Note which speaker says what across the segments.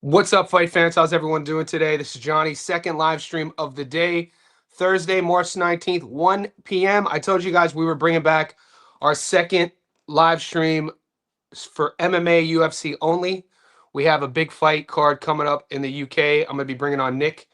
Speaker 1: What's up, fight fans? How's everyone doing today? This is Johnny's second live stream of the day, Thursday, March 19th, 1 p.m. I told you guys we were bringing back our second live stream for MMA UFC only. We have a big fight card coming up in the UK. I'm going to be bringing on Nick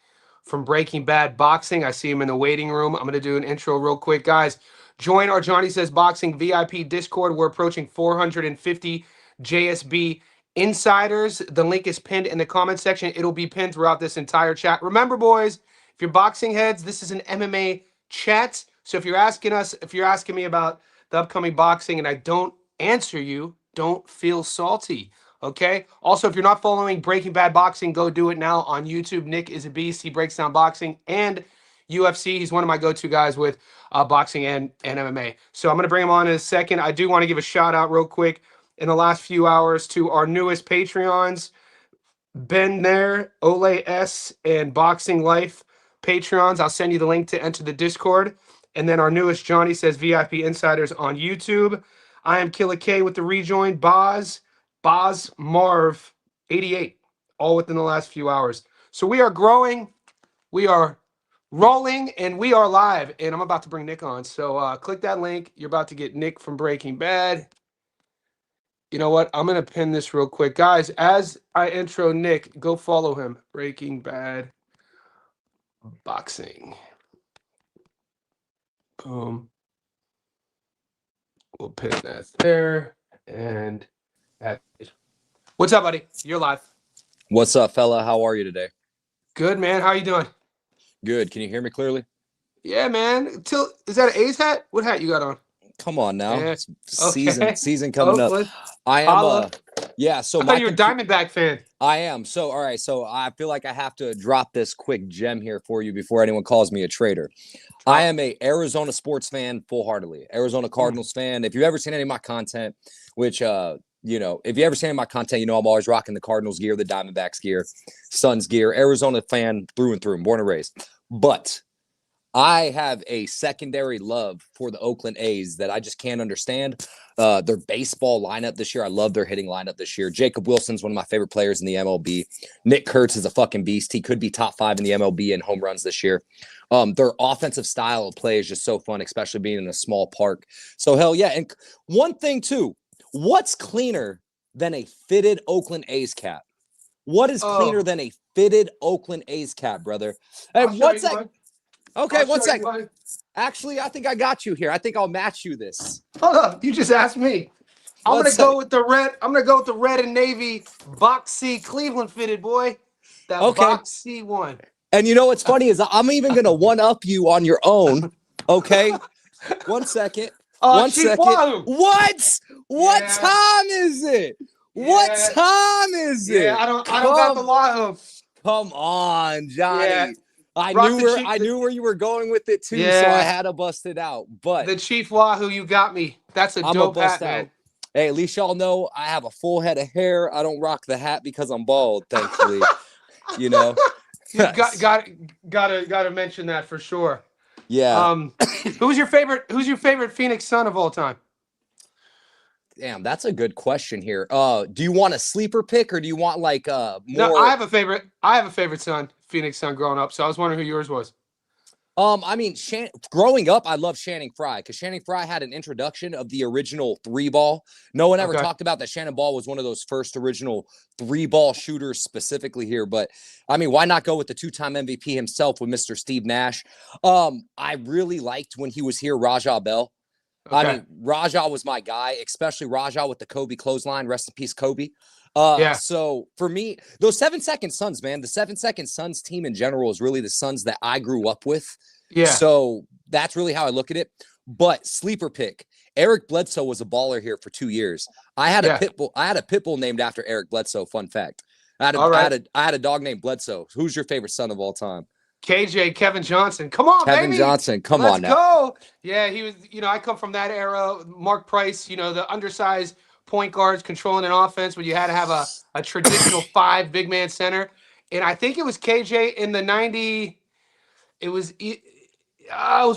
Speaker 1: from Breaking Bad Boxing. I see him in the waiting room. I'm going to do an intro real quick. Guys, join our Johnny Says Boxing VIP Discord. We're approaching 450 JSB insiders. The link is pinned in the comment section. It'll be pinned throughout this entire chat. Remember, boys, if you're boxing heads, this is an MMA chat. So if you're asking me about the upcoming boxing and I don't answer you, don't feel salty. Okay. Also, if you're not following Breaking Bad Boxing, go do it now on YouTube. Nick is a beast. He breaks down boxing and UFC. He's one of my go-to guys with boxing and MMA. So I'm going to bring him on in a second. I do want to give a shout out real quick in the last few hours to our newest Patreons, Ben there, Ole S, and Boxing Life Patreons. I'll send you the link to enter the Discord. And then our newest Johnny Says VIP Insiders on YouTube. I am Killer K with the rejoin, Boz Marv 88, all within the last few hours. So we are growing, we are rolling, and we are live. And I'm about to bring Nick on. So click that link. You're about to get Nick from Breaking Bad. You know what? I'm going to pin this real quick. Guys, as I intro Nick, go follow him. Breaking Bad Boxing. Boom. We'll pin that there. And that. What's up, buddy? You're live.
Speaker 2: What's up, fella? How are you today?
Speaker 1: Good, man. How you doing?
Speaker 2: Good. Can you hear me clearly?
Speaker 1: Yeah, man. Is that an A's hat? What hat you got on?
Speaker 2: Come on now.
Speaker 1: Yeah.
Speaker 2: Season coming up. I am yeah, so
Speaker 1: I thought you were a Diamondback fan.
Speaker 2: I am. So all right, so I feel like I have to drop this quick gem here for you before anyone calls me a traitor. I am a Arizona sports fan full-heartedly. Arizona Cardinals fan. If you've ever seen any of my content, which if you ever seen any of my content, I'm always rocking the Cardinals gear, the Diamondbacks gear, Suns gear. Arizona fan through and through, born and raised. But I have a secondary love for the Oakland A's that I just can't understand. Their baseball lineup this year, I love their hitting lineup this year. Jacob Wilson's one of my favorite players in the MLB. Nick Kurtz is a fucking beast. He could be top 5 in the MLB in home runs this year. Their offensive style of play is just so fun, especially being in a small park. So hell yeah. And one thing too, what's cleaner than a fitted Oakland A's cap? What is cleaner than a fitted Oakland A's cap, brother? Hey, what's that? Okay, one sec. Actually, I think I got you here. I think I'll match you this.
Speaker 1: Hold up. You just asked me. I'm gonna go with the red. I'm gonna go with the red and navy box C Cleveland fitted, boy. That box C one.
Speaker 2: And you know what's funny is I'm even gonna one up you on your own. Okay. 1 second. 1 second. What? What time is it? What time is it?
Speaker 1: Yeah, I don't got the Wahoo.
Speaker 2: Come on, Johnny. Yeah. I knew where you were going with it too, so I had to bust it out. But
Speaker 1: the Chief Wahoo, you got me. That's a dope hat, man.
Speaker 2: Hey, at least y'all know I have a full head of hair. I don't rock the hat because I'm bald, thankfully. You gotta mention that for sure. Yeah.
Speaker 1: Who's your favorite Phoenix Sun of all time?
Speaker 2: Damn, that's a good question here. Do you want a sleeper pick or do you want like more?
Speaker 1: No, I have a favorite Sun, Phoenix Sun growing up. So I was wondering who yours was.
Speaker 2: I mean, growing up, I loved Channing Frye because Channing Frye had an introduction of the original 3-ball. No one ever talked about that. Shannon Ball was one of those first original 3-ball shooters specifically here. But I mean, why not go with the 2-time MVP himself with Mr. Steve Nash? I really liked when he was here, Rajah Bell. Okay. I mean, Rajah was my guy, especially Rajah with the Kobe clothesline. Rest in peace, Kobe. So for me, those 7-second Suns, man, the 7-second Suns team in general is really the Suns that I grew up with. Yeah. So that's really how I look at it. But sleeper pick, Eric Bledsoe was a baller here for 2 years. I had a pit bull. I had a pit bull named after Eric Bledsoe. Fun fact. I had a dog named Bledsoe. Who's your favorite Sun of all time?
Speaker 1: KJ, Kevin Johnson. Come on,
Speaker 2: Kevin Johnson. Come on now.
Speaker 1: Let's go. Yeah, he was, I come from that era. Mark Price, the undersized point guards controlling an offense where you had to have a traditional 5 big man center. And I think it was KJ in the 90. It was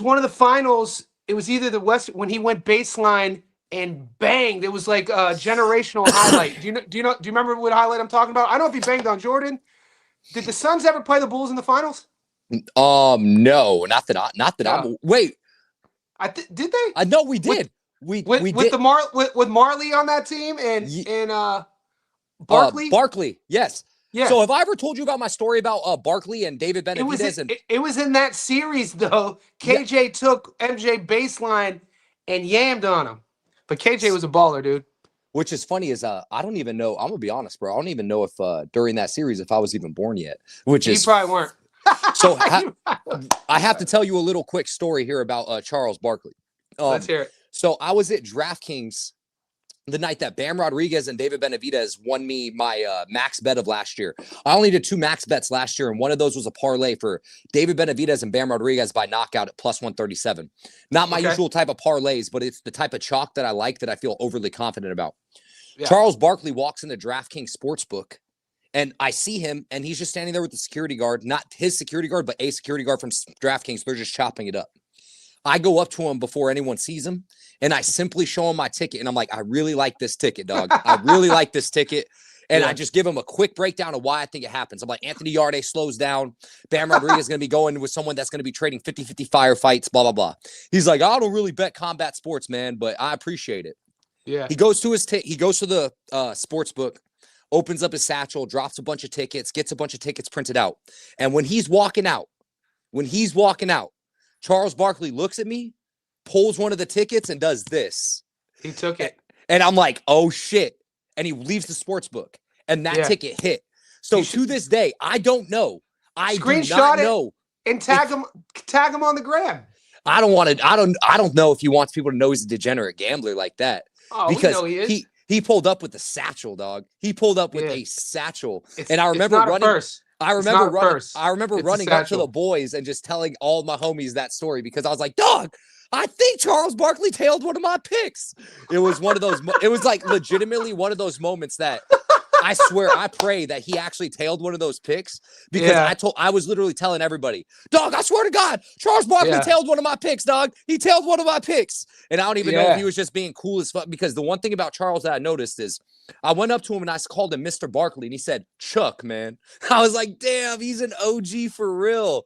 Speaker 1: one of the finals. It was either the West when he went baseline and banged. It was like a generational highlight. Do you remember what highlight I'm talking about? I don't know if he banged on Jordan. Did the Suns ever play the Bulls in the finals?
Speaker 2: No, not that
Speaker 1: No.
Speaker 2: I'm. Wait,
Speaker 1: did they?
Speaker 2: I know we did. We
Speaker 1: with
Speaker 2: did.
Speaker 1: with Marley on that team and Barkley.
Speaker 2: Barkley, yes.
Speaker 1: Yeah.
Speaker 2: So have I ever told you about my story about Barkley and David Benavidez?
Speaker 1: It was in that series though. KJ took MJ baseline and yammed on him, but KJ was a baller, dude.
Speaker 2: Which is funny is I don't even know. I'm gonna be honest, bro. I don't even know if during that series if I was even born yet. Which
Speaker 1: you
Speaker 2: is
Speaker 1: probably weren't.
Speaker 2: So I have to tell you a little quick story here about Charles Barkley.
Speaker 1: Let's hear it.
Speaker 2: So I was at DraftKings the night that Bam Rodriguez and David Benavidez won me my max bet of last year. I only did 2 max bets last year, and one of those was a parlay for David Benavidez and Bam Rodriguez by knockout at plus 137. Not my usual type of parlays, but it's the type of chalk that I like that I feel overly confident about. Yeah. Charles Barkley walks in the DraftKings Sportsbook, and I see him, and he's just standing there with the security guard, not his security guard, but a security guard from DraftKings. They're just chopping it up. I go up to him before anyone sees him, and I simply show him my ticket, and I'm like, I really like this ticket, dog. I really like this ticket. And I just give him a quick breakdown of why I think it happens. I'm like, Anthony Yarde slows down. Bam Rodriguez is going to be going with someone that's going to be trading 50-50 firefights, blah, blah, blah. He's like, I don't really bet combat sports, man, but I appreciate it.
Speaker 1: Yeah.
Speaker 2: He goes to the sports book, opens up his satchel, drops a bunch of tickets, gets a bunch of tickets printed out. And when he's walking out, Charles Barkley looks at me, pulls one of the tickets, and does this.
Speaker 1: He took it.
Speaker 2: And I'm like, oh, shit. And he leaves the sports book, and that ticket hit. So to this day, I don't know. I do not know.
Speaker 1: And tag him on the gram.
Speaker 2: I don't know if he wants people to know he's a degenerate gambler like that.
Speaker 1: Oh,
Speaker 2: because
Speaker 1: we know he is.
Speaker 2: He pulled up with a satchel, dog. He pulled up with a satchel. And I remember
Speaker 1: running.
Speaker 2: I remember running up to the boys and just telling all my homies that story because I was like, dog, I think Charles Barkley tailed one of my picks. It was one of those. It was like legitimately one of those moments that I swear, I pray that he actually tailed one of those picks because I was literally telling everybody, dog, I swear to God, Charles Barkley tailed one of my picks, dog. He tailed one of my picks. And I don't even know if he was just being cool as fuck because the one thing about Charles that I noticed is I went up to him and I called him Mr. Barkley and he said, Chuck, man. I was like, damn, he's an OG for real.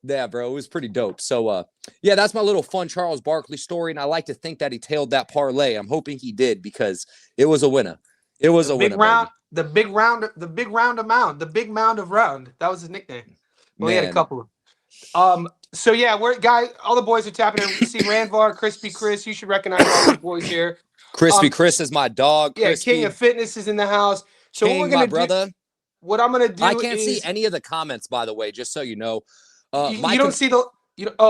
Speaker 2: Yeah, bro, it was pretty dope. So, yeah, that's my little fun Charles Barkley story. And I like to think that he tailed that parlay. I'm hoping he did because it was a winner. It was a winner.
Speaker 1: The big mound of round. That was his nickname. Well, he had a couple of. So yeah, all the boys are tapping in. We see Randvar, Crispy Chris. You should recognize all the boys here.
Speaker 2: Crispy Chris is my dog.
Speaker 1: Yeah,
Speaker 2: Crispy.
Speaker 1: King of Fitness is in the house. So
Speaker 2: King,
Speaker 1: what we're gonna
Speaker 2: brother.
Speaker 1: What I'm gonna do.
Speaker 2: I can't see any of the comments, by the way, just so you know.
Speaker 1: You don't see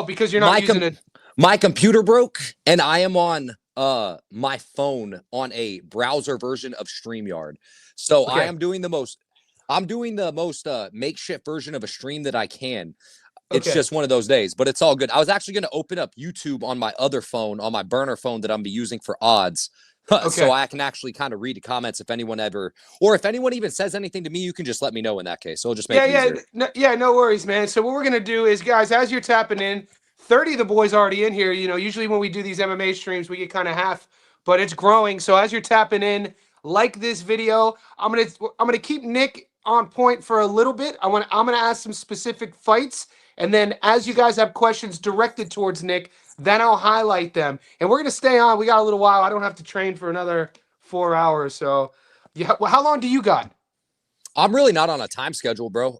Speaker 1: because you're not using it.
Speaker 2: My computer broke, and I am on my phone on a browser version of StreamYard. So I'm doing the most makeshift version of a stream that I can. It's just one of those days, but it's all good. I was actually going to open up YouTube on my other phone, on my burner phone that I'm be using for odds. So I can actually kind of read the comments if anyone even says anything to me, you can just let me know in that case. So it'll just make it easier. No worries, man. So what we're going to do is, guys, as you're tapping in, 30 of the boys already in here. You know, usually when we do these MMA streams, we get kind of half, but it's growing. So as you're tapping in, like this video. I'm gonna keep Nick on point for a little bit. I'm gonna ask some specific fights, and then as you guys have questions directed towards Nick, then I'll highlight them. And we're gonna stay on. We got a little while. I don't have to train for another 4 hours. So, yeah. Well, how long do you got? I'm really not on a time schedule, bro.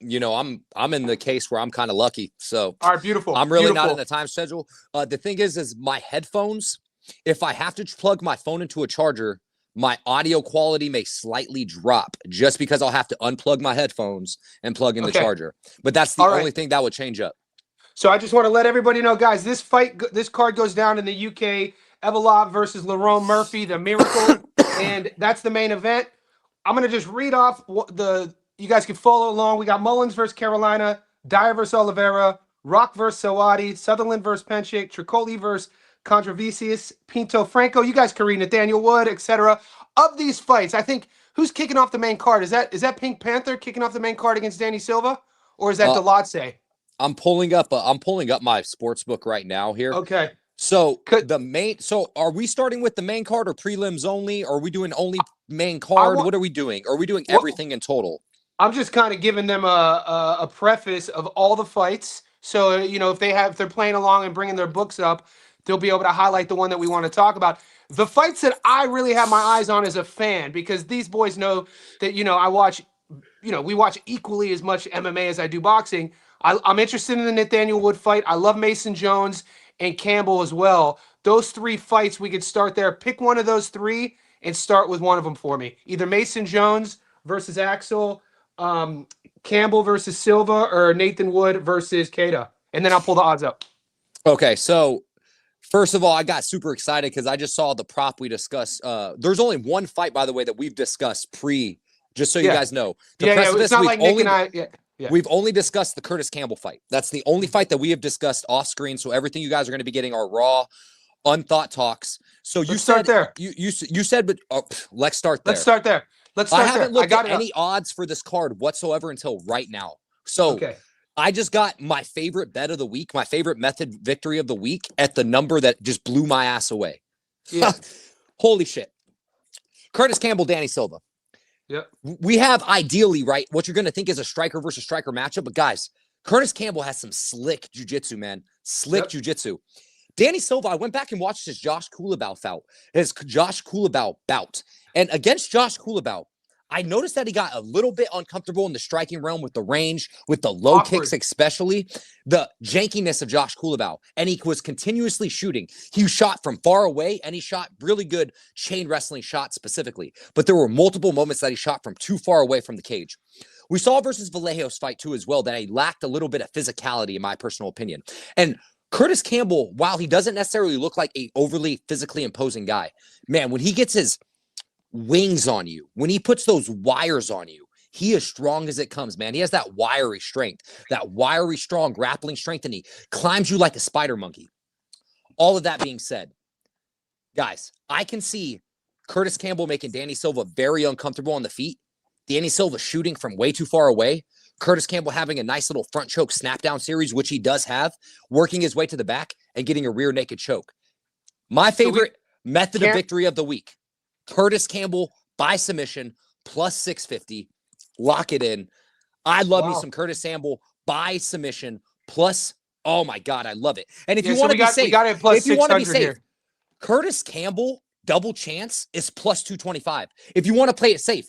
Speaker 2: You know, I'm in the case where I'm kind of lucky. So,
Speaker 1: all right, beautiful.
Speaker 2: I'm really not in a time schedule. The thing is my headphones. If I have to plug my phone into a charger, my audio quality may slightly drop just because I'll have to unplug my headphones and plug in the charger. But that's the only thing that would change up.
Speaker 1: So I just want to let everybody know, guys, this card goes down in the UK. Evloev versus Lerone Murphy, the Miracle, and that's the main event. I'm going to just read off you guys can follow along. We got Mullins versus Carolina, Dyer versus Oliveira, Rock versus Sawadi, Sutherland versus Penchik, Tricoli versus Contravicius, Pinto Franco. You guys can read Nathaniel Wood, etc. Of these fights, I think who's kicking off the main card? Is that Pink Panther kicking off the main card against Danny Silva, or is that Dolidze?
Speaker 2: I'm pulling up my sports book right now here.
Speaker 1: Okay.
Speaker 2: So
Speaker 1: Could
Speaker 2: are we starting with the main card or prelims only? Or are we doing only main
Speaker 1: I
Speaker 2: card?
Speaker 1: want
Speaker 2: What are we doing? Are we doing
Speaker 1: what
Speaker 2: everything in total?
Speaker 1: I'm just kind of giving them a preface of all the fights. So, if they're playing along and bringing their books up, they'll be able to highlight the one that we want to talk about. The fights that I really have my eyes on as a fan, because these boys know that, I watch, we watch equally as much MMA as I do boxing. I'm interested in the Nathaniel Wood fight. I love Mason Jones and Campbell as well. Those three fights, we could start there. Pick one of those three and start with one of them for me. Either Mason Jones versus Axel, um, Campbell versus Silva, or Nathan Wood versus Keita. And then I'll pull the odds up.
Speaker 2: Okay, so first of all, I got super excited because I just saw the prop we discussed. There's only one fight, by the way, that we've discussed just so you
Speaker 1: Yeah.
Speaker 2: guys know.
Speaker 1: It's not like Nick and I. Yeah.
Speaker 2: We've only discussed the Curtis Campbell fight. That's the only fight that we have discussed off screen. So everything you guys are going to be getting are raw, unthought talks. So you
Speaker 1: start there.
Speaker 2: You said, but let's start there.
Speaker 1: Let's start there. I haven't
Speaker 2: looked at any odds for this card whatsoever until right now. So
Speaker 1: okay.
Speaker 2: I just got my favorite bet of the week, my favorite method victory of the week at the number that just blew my ass away.
Speaker 1: Yeah.
Speaker 2: Holy shit. Curtis Campbell, Danny Silva.
Speaker 1: Yep.
Speaker 2: We have ideally, right, what you're going to think is a striker versus striker matchup. But guys, Curtis Campbell has some slick jiu-jitsu, man. Slick jiu-jitsu. Danny Silva, I went back and watched his Josh Coolabau bout. And against Josh Coolabau, I noticed that he got a little bit uncomfortable in the striking realm with the range, with the low kicks, especially the jankiness of Josh Coolabau. And he was continuously shooting. He shot from far away, and he shot really good chain wrestling shots specifically. But there were multiple moments that he shot from too far away from the cage. We saw versus Vallejo's fight too as well that he lacked a little bit of physicality, in my personal opinion. And Curtis Campbell, while he doesn't necessarily look like a overly physically imposing guy, man, when he gets his wings on you, when he puts those wires on you, he is strong as it comes, man. He has that wiry strength, that wiry, strong grappling strength, and he climbs you like a spider monkey. All of that being said, guys, I can see Curtis Campbell making Danny Silva very uncomfortable on the feet. Danny Silva shooting from way too far away. Curtis Campbell having a nice little front choke snap down series, which he does have, working his way to the back and getting a rear naked choke. My favorite method of victory of the week. Curtis Campbell by submission plus 650. Lock it in. I love me some Curtis Campbell by submission plus. Oh my God, I love it. And if you want to be safe, if you want to be safe, Curtis Campbell double chance is plus 225. If you want to play it safe,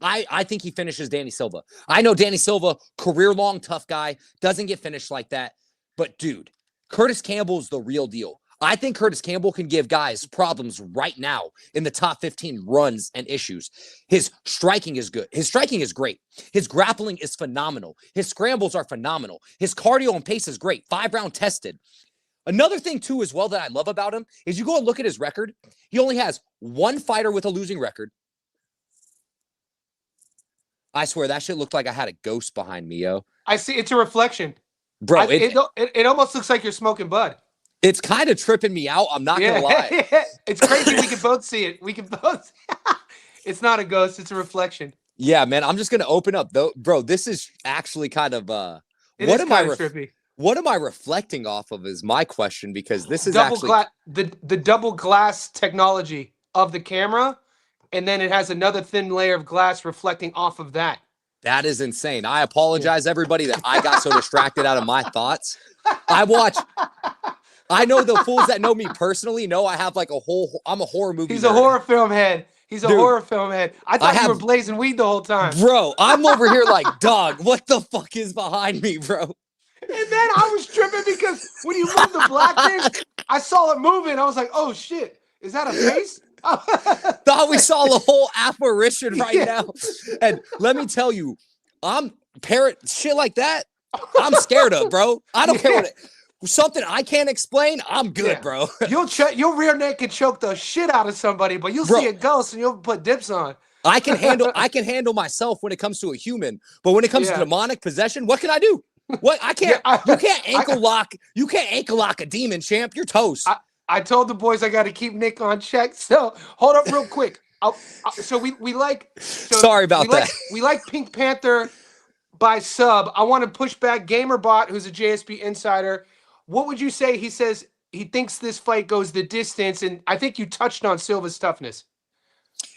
Speaker 2: I think he finishes Danny Silva. I know Danny Silva, career long tough guy, doesn't get finished like that. But dude, Curtis Campbell's the real deal. I think Curtis Campbell can give guys problems right now in the top 15 runs and issues. His striking is good. His striking is great. His grappling is phenomenal. His scrambles are phenomenal. His cardio and pace is great. 5-round tested. Another thing, too, as well that I love about him is you go and look at his record. He only has one fighter with a losing record. I swear, that shit looked like I had a ghost behind me, yo.
Speaker 1: I see. It's a reflection.
Speaker 2: Bro,
Speaker 1: it almost looks like you're smoking bud.
Speaker 2: It's kind of tripping me out. I'm not going to lie.
Speaker 1: It's crazy. We can both see it. We can both. It's not a ghost. It's a reflection.
Speaker 2: Yeah, man. I'm just going to open up, though. Bro, this is actually kind of what am I reflecting off of is my question, because this is
Speaker 1: the double glass technology of the camera, and then it has another thin layer of glass reflecting off of that.
Speaker 2: That is insane. I apologize, everybody, that I got so distracted out of my thoughts. I know the fools that know me personally know I have like I'm a horror movie.
Speaker 1: He's a horror film head. He's a horror film head. I thought you were blazing weed the whole time.
Speaker 2: Bro, I'm over here like, dog, what the fuck is behind me, bro?
Speaker 1: And then I was tripping because when you moved the black thing, I saw it moving. I was like, oh shit, is that a face?
Speaker 2: Thought we saw the whole apparition now. And let me tell you, shit like that, I'm scared of, bro. I don't care something I can't explain, I'm good, bro.
Speaker 1: You'll rear naked choke the shit out of somebody, but you'll see a ghost and you'll put dips on.
Speaker 2: I can handle myself when it comes to a human, but when it comes to demonic possession, what can I do? What I can't you can't ankle lock a demon, champ. You're toast.
Speaker 1: I told the boys I got to keep Nick on check. So hold up real quick. Sorry
Speaker 2: about that.
Speaker 1: We like Pink Panther by sub. I want to push back GamerBot, who's a JSP insider. What would you say? He says he thinks this fight goes the distance, and I think you touched on Silva's toughness.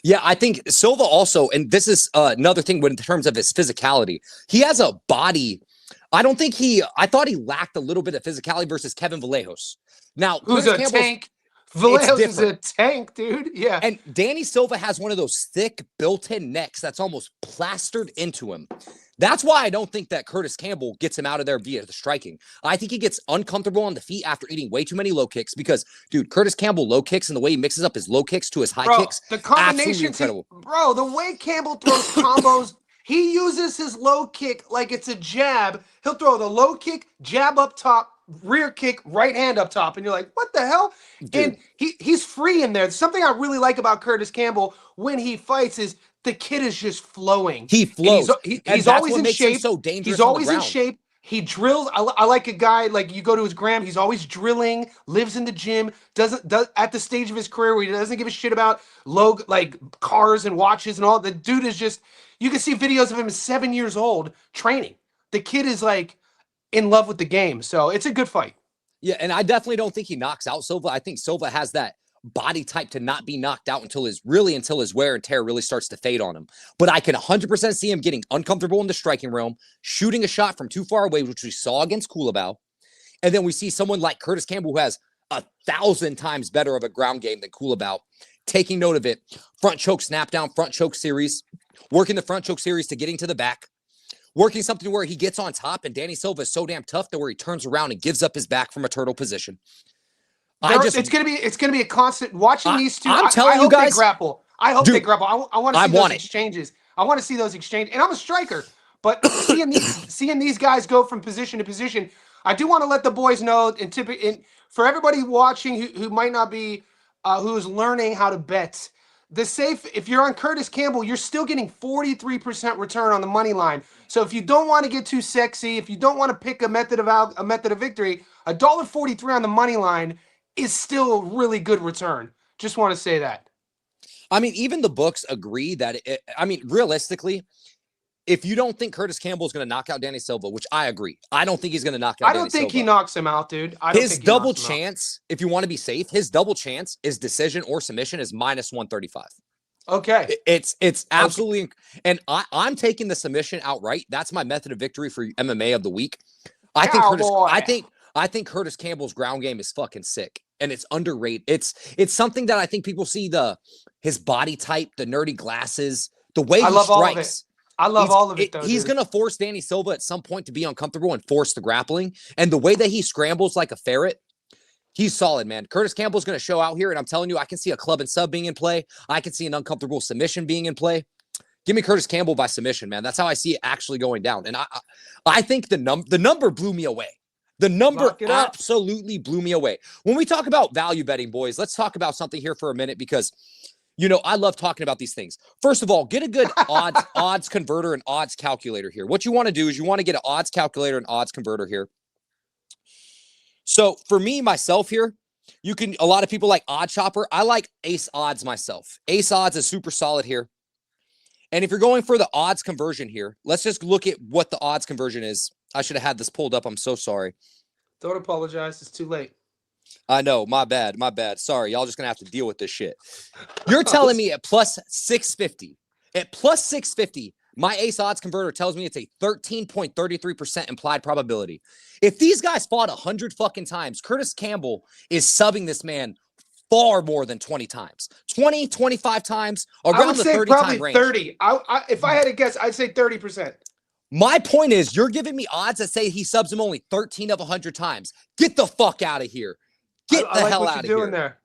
Speaker 2: Yeah, I think Silva also, and this is another thing in terms of his physicality. He has a body. I thought he lacked a little bit of physicality versus Kevin Vallejos. Now,
Speaker 1: Who's
Speaker 2: Curtis
Speaker 1: a
Speaker 2: Campbell's,
Speaker 1: tank? Vallejos is a tank, dude. Yeah.
Speaker 2: and Danny Silva has one of those thick built-in necks that's almost plastered into him. That's why I don't think that Curtis Campbell gets him out of there via the striking. I think he gets uncomfortable on the feet after eating way too many low kicks because, dude, Curtis Campbell low kicks and the way he mixes up his low kicks to his high kicks,
Speaker 1: the
Speaker 2: absolutely
Speaker 1: combination,
Speaker 2: incredible.
Speaker 1: bro, the way Campbell throws combos, he uses his low kick like it's a jab. He'll throw the low kick, jab up top, rear kick, right hand up top, and you're like, what the hell?
Speaker 2: Dude.
Speaker 1: And he's free in there. Something I really like about Curtis Campbell when he fights is the kid is just flowing.
Speaker 2: He flows.
Speaker 1: He's always in shape.
Speaker 2: So dangerous.
Speaker 1: He's always in shape. He drills. I like a guy like you go to his gram. He's always drilling. Lives in the gym. Does at the stage of his career where he doesn't give a shit about like cars and watches and all. The dude is just. You can see videos of him 7 years old training. The kid is like in love with the game. So it's a good fight.
Speaker 2: Yeah, and I definitely don't think he knocks out Silva. I think Silva has that body type to not be knocked out until his wear and tear really starts to fade on him. But I can 100% see him getting uncomfortable in the striking realm, shooting a shot from too far away, which we saw against Kulabau. And then we see someone like Curtis Campbell who has 1,000 times better of a ground game than Kulabau, taking note of it. Front choke, snap down, front choke series, working the front choke series to getting to the back, working something where he gets on top, and Danny Silva is so damn tough that where he turns around and gives up his back from a turtle position.
Speaker 1: It's gonna be a constant watching these two.
Speaker 2: I'm telling you guys,
Speaker 1: they grapple. I hope they grapple. I want to see those exchanges. I want to see those exchanges. And I'm a striker, but seeing these guys go from position to position, I do want to let the boys know. And for everybody watching who might not be, who's learning how to bet, if you're on Curtis Campbell, you're still getting 43% return on the money line. So if you don't want to get too sexy, if you don't want to pick a method of victory, $1.43 on the money line is still a really good return. Just want to say that.
Speaker 2: I mean, even the books agree that realistically, if you don't think Curtis Campbell is going to knock out Danny Silva, which I agree, I don't think he's going to knock out.
Speaker 1: I don't think he knocks him out, dude.
Speaker 2: His double chance, if you want to be safe, his double chance is decision or submission is -135.
Speaker 1: Okay.
Speaker 2: It's absolutely, okay. And I'm taking the submission outright. That's my method of victory for MMA of the week. I think Curtis Campbell's ground game is fucking sick. And it's underrated. It's something that I think people see his body type, the nerdy glasses, the way he strikes.
Speaker 1: I love all of it, though.
Speaker 2: He's going to force Danny Silva at some point to be uncomfortable and force the grappling. And the way that he scrambles like a ferret, he's solid, man. Curtis Campbell's going to show out here. And I'm telling you, I can see a club and sub being in play. I can see an uncomfortable submission being in play. Give me Curtis Campbell by submission, man. That's how I see it actually going down. And I think the number blew me away. The number absolutely blew me away. When we talk about value betting, boys, let's talk about something here for a minute because, I love talking about these things. First of all, get a good odds converter and odds calculator here. What you want to do is you want to get an odds calculator and odds converter here. So for me, myself here, a lot of people like Odd Chopper. I like Ace Odds myself. Ace Odds is super solid here. And if you're going for the odds conversion here, let's just look at what the odds conversion is. I should have had this pulled up. I'm so sorry.
Speaker 1: Don't apologize. It's too late.
Speaker 2: I know. My bad. Sorry. Y'all just going to have to deal with this shit. You're telling me at plus 650. At plus 650, my Ace Odds converter tells me it's a 13.33% implied probability. If these guys fought 100 fucking times, Curtis Campbell is subbing this man far more than 20 times. 20, 25 times, around the 30 time range.
Speaker 1: 30. If I had to guess, I'd say 30%.
Speaker 2: My point is, you're giving me odds that say he subs him only 13 of 100 times. Get the fuck out of here. Get the hell out of here. Doing there.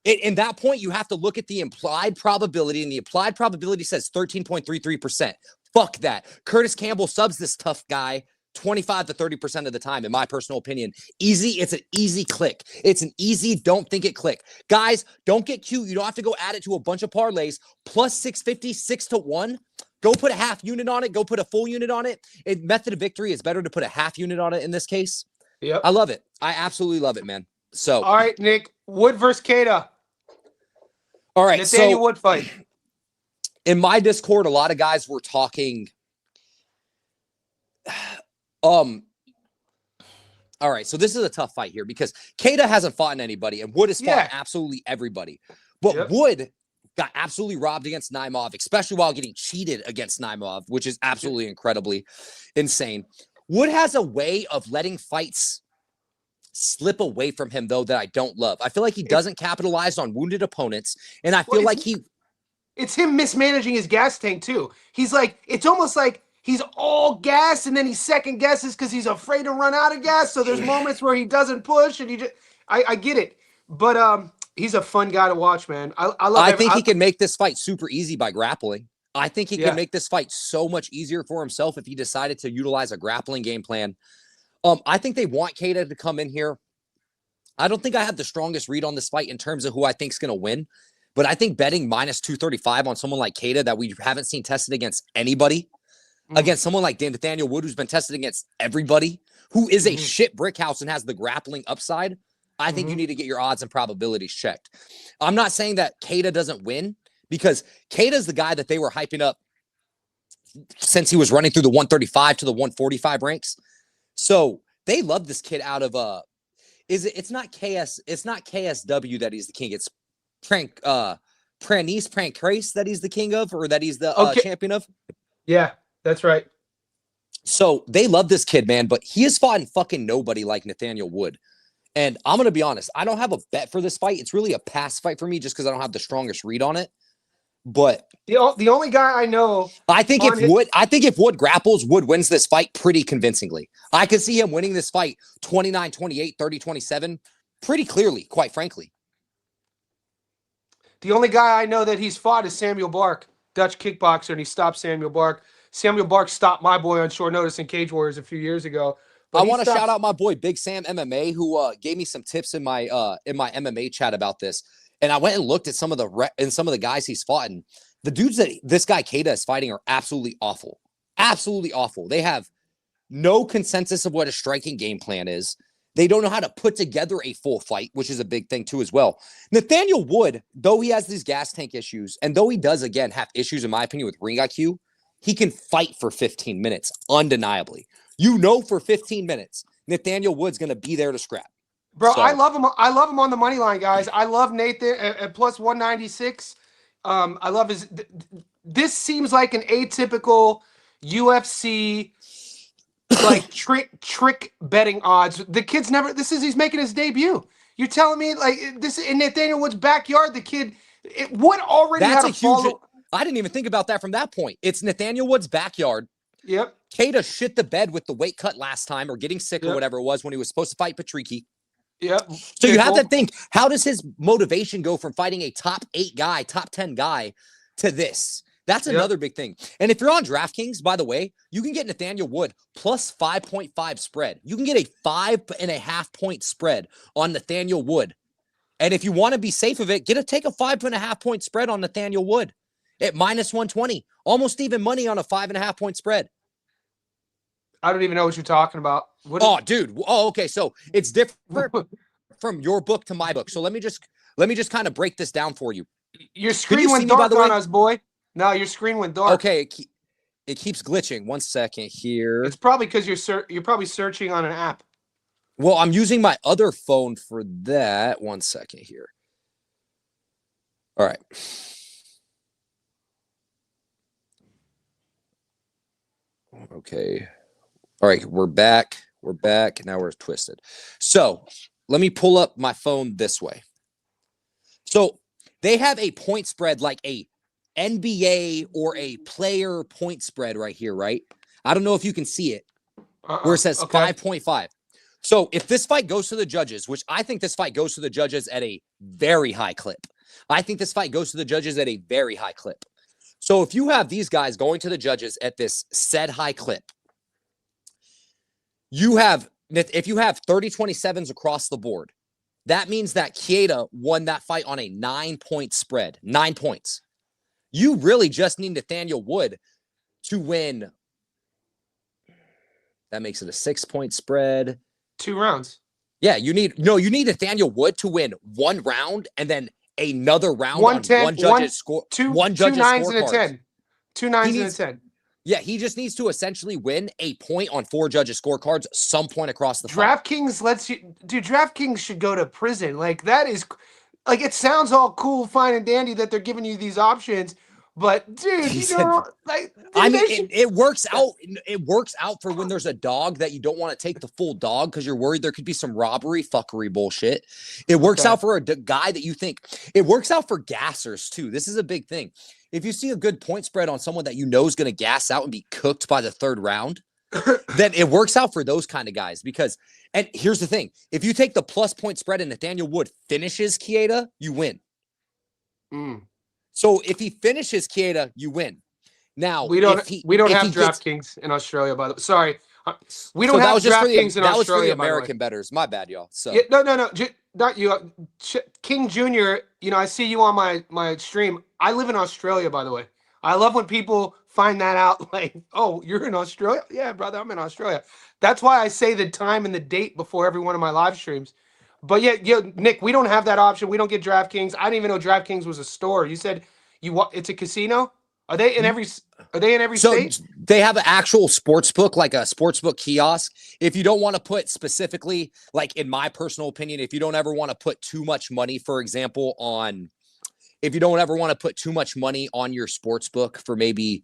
Speaker 2: In that point, you have to look at the implied probability, and the implied probability says 13.33%. Fuck that. Curtis Campbell subs this tough guy 25 to 30% of the time, in my personal opinion. Easy. It's an easy click. It's an easy don't think it click. Guys, don't get cute. You don't have to go add it to a bunch of parlays. Plus 650, 6-1. Go put a half unit on it. Go put a full unit on it. Method of victory is better to put a half unit on it in this case.
Speaker 1: Yep.
Speaker 2: I love it. I absolutely love it, man. So,
Speaker 1: all right, Nick, Wood versus Keita.
Speaker 2: All right.
Speaker 1: Nathaniel Wood fight.
Speaker 2: In my Discord, a lot of guys were talking. All right, so this is a tough fight here because Keita hasn't fought in anybody, and Wood has fought absolutely everybody. But Wood got absolutely robbed against Naimov, especially while getting cheated against Naimov, which is absolutely incredibly insane. Wood has a way of letting fights slip away from him, though, that I don't love. I feel like he doesn't capitalize on wounded opponents, and I feel like
Speaker 1: it's him mismanaging his gas tank, too. He's like, it's almost like he's all gas, and then he second guesses because he's afraid to run out of gas. So there's moments where he doesn't push, and I get it. But he's a fun guy to watch, man.
Speaker 2: I think he can make this fight super easy by grappling. I think he can make this fight so much easier for himself if he decided to utilize a grappling game plan. I think they want Keita to come in here. I don't think I have the strongest read on this fight in terms of who I think is going to win, but I think betting minus 235 on someone like Keita that we haven't seen tested against anybody, against someone like Nathaniel Wood, who's been tested against everybody, who is a shit brick house and has the grappling upside, I think you need to get your odds and probabilities checked. I'm not saying that Keita doesn't win, because Keita is the guy that they were hyping up since he was running through the 135 to the 145 ranks. So they love this kid out of it's not KSW that he's the king. It's Pranis Pancrase that he's the king of, or that he's the champion of.
Speaker 1: Yeah, that's right.
Speaker 2: So they love this kid, man, but he has fought in fucking nobody like Nathaniel Wood. And I'm going to be honest, I don't have a bet for this fight. It's really a pass fight for me just because I don't have the strongest read on it. But
Speaker 1: the only guy I know,
Speaker 2: I think if Wood grapples, Wood wins this fight pretty convincingly. I could see him winning this fight 29-28, 30-27 pretty clearly, quite frankly.
Speaker 1: The only guy I know that he's fought is Samuel Bark, Dutch kickboxer, and he stopped Samuel Bark. Samuel Bark stopped my boy on short notice in Cage Warriors a few years ago.
Speaker 2: I want to shout out my boy Big Sam MMA, who gave me some tips in my MMA chat about this. And I went and looked at some of the guys he's fought. And the dudes that this guy Keita is fighting are absolutely awful. Absolutely awful. They have no consensus of what a striking game plan is. They don't know how to put together a full fight, which is a big thing too as well. Nathaniel Wood, though he has these gas tank issues, and though he does, again, have issues, in my opinion, with ring IQ, he can fight for 15 minutes, undeniably. For 15 minutes, Nathaniel Wood's going to be there to scrap.
Speaker 1: Bro, so I love him. I love him on the money line, guys. I love Nathan at plus 196. I love his. This seems like an atypical UFC like trick betting odds. The kid's never. He's making his debut. You're telling me like this in Nathaniel Wood's backyard? The kid Wood already had a huge.
Speaker 2: I didn't even think about that from that point. It's Nathaniel Wood's backyard.
Speaker 1: Yep.
Speaker 2: Keita shit the bed with the weight cut last time, or getting sick or whatever it was when he was supposed to fight Patricky.
Speaker 1: Yep.
Speaker 2: So you have to think, how does his motivation go from fighting a top 8 guy, top 10 guy to this? That's another big thing. And if you're on DraftKings, by the way, you can get Nathaniel Wood plus 5.5 spread. You can get a 5.5 point spread on Nathaniel Wood. And if you want to be safe of it, take a 5.5 point spread on Nathaniel Wood at minus 120. Almost even money on a 5.5 point spread.
Speaker 1: I don't even know what you're talking about.
Speaker 2: Dude. Oh, okay. So it's different from your book to my book. So let me just kind of break this down for you.
Speaker 1: Your screen went dark on us, boy. No, your screen went dark.
Speaker 2: Okay, it keeps glitching. 1 second here.
Speaker 1: It's probably because you're probably searching on an app.
Speaker 2: Well, I'm using my other phone for that. 1 second here. All right. Okay. All right, we're back. We're back. Now we're twisted. So let me pull up my phone this way. So they have a point spread like a NBA or a player point spread right here, right? I don't know if you can see it, where it says 5.5. So if this fight goes to the judges, which I think this fight goes to the judges at a very high clip. So if you have these guys going to the judges at this said high clip, if you have 30-27s across the board, that means that Keita won that fight on a 9-point spread. 9 points. You really just need Nathaniel Wood to win. That makes it a 6-point spread.
Speaker 1: 2 rounds.
Speaker 2: Yeah, you need Nathaniel Wood to win 1 round and then another round on one judge's score.
Speaker 1: Two nines and a 10. 2 nines and a 10.
Speaker 2: Yeah, he just needs to essentially win a point on 4 judges' scorecards, some point across the fight.
Speaker 1: DraftKings lets you, dude. DraftKings should go to prison. Like that is, like it sounds all cool, fine, and dandy that they're giving you these options, but dude,
Speaker 2: He
Speaker 1: you
Speaker 2: said,
Speaker 1: know, like
Speaker 2: I
Speaker 1: dude,
Speaker 2: mean,
Speaker 1: they should.
Speaker 2: it works out. It works out for when there's a dog that you don't want to take the full dog because you're worried there could be some robbery, fuckery bullshit. It works
Speaker 1: Okay.
Speaker 2: out for a guy that you think. It works out for gassers too. This is a big thing. If you see a good point spread on someone that you know is going to gas out and be cooked by the 3rd round, then it works out for those kind of guys because. And here's the thing: if you take the plus point spread and Nathaniel Wood finishes Keita, you win.
Speaker 1: Mm.
Speaker 2: So if he finishes Keita, you win. Now
Speaker 1: We don't have
Speaker 2: if
Speaker 1: DraftKings in Australia, by the way. Sorry, we
Speaker 2: so
Speaker 1: don't
Speaker 2: that
Speaker 1: have
Speaker 2: was just
Speaker 1: DraftKings in
Speaker 2: that was for the
Speaker 1: Australia. By the way.
Speaker 2: American bettors. My bad, y'all. So
Speaker 1: Yeah, no, not you. King Jr., you know, I see you on my stream. I live in Australia, by the way. I love when people find that out, like, oh, you're in Australia? Yeah, brother, I'm in Australia. That's why I say the time and the date before every one of my live streams. But yeah, Nick, we don't have that option. We don't get DraftKings. I didn't even know DraftKings was a store. You said it's a casino? Are they in every
Speaker 2: so
Speaker 1: state?
Speaker 2: they have an actual sports book, like a sports book kiosk. If you don't want to put specifically, like in my personal opinion, if you don't ever want to put too much money, for example, if you don't ever want to put too much money on your sports book for maybe,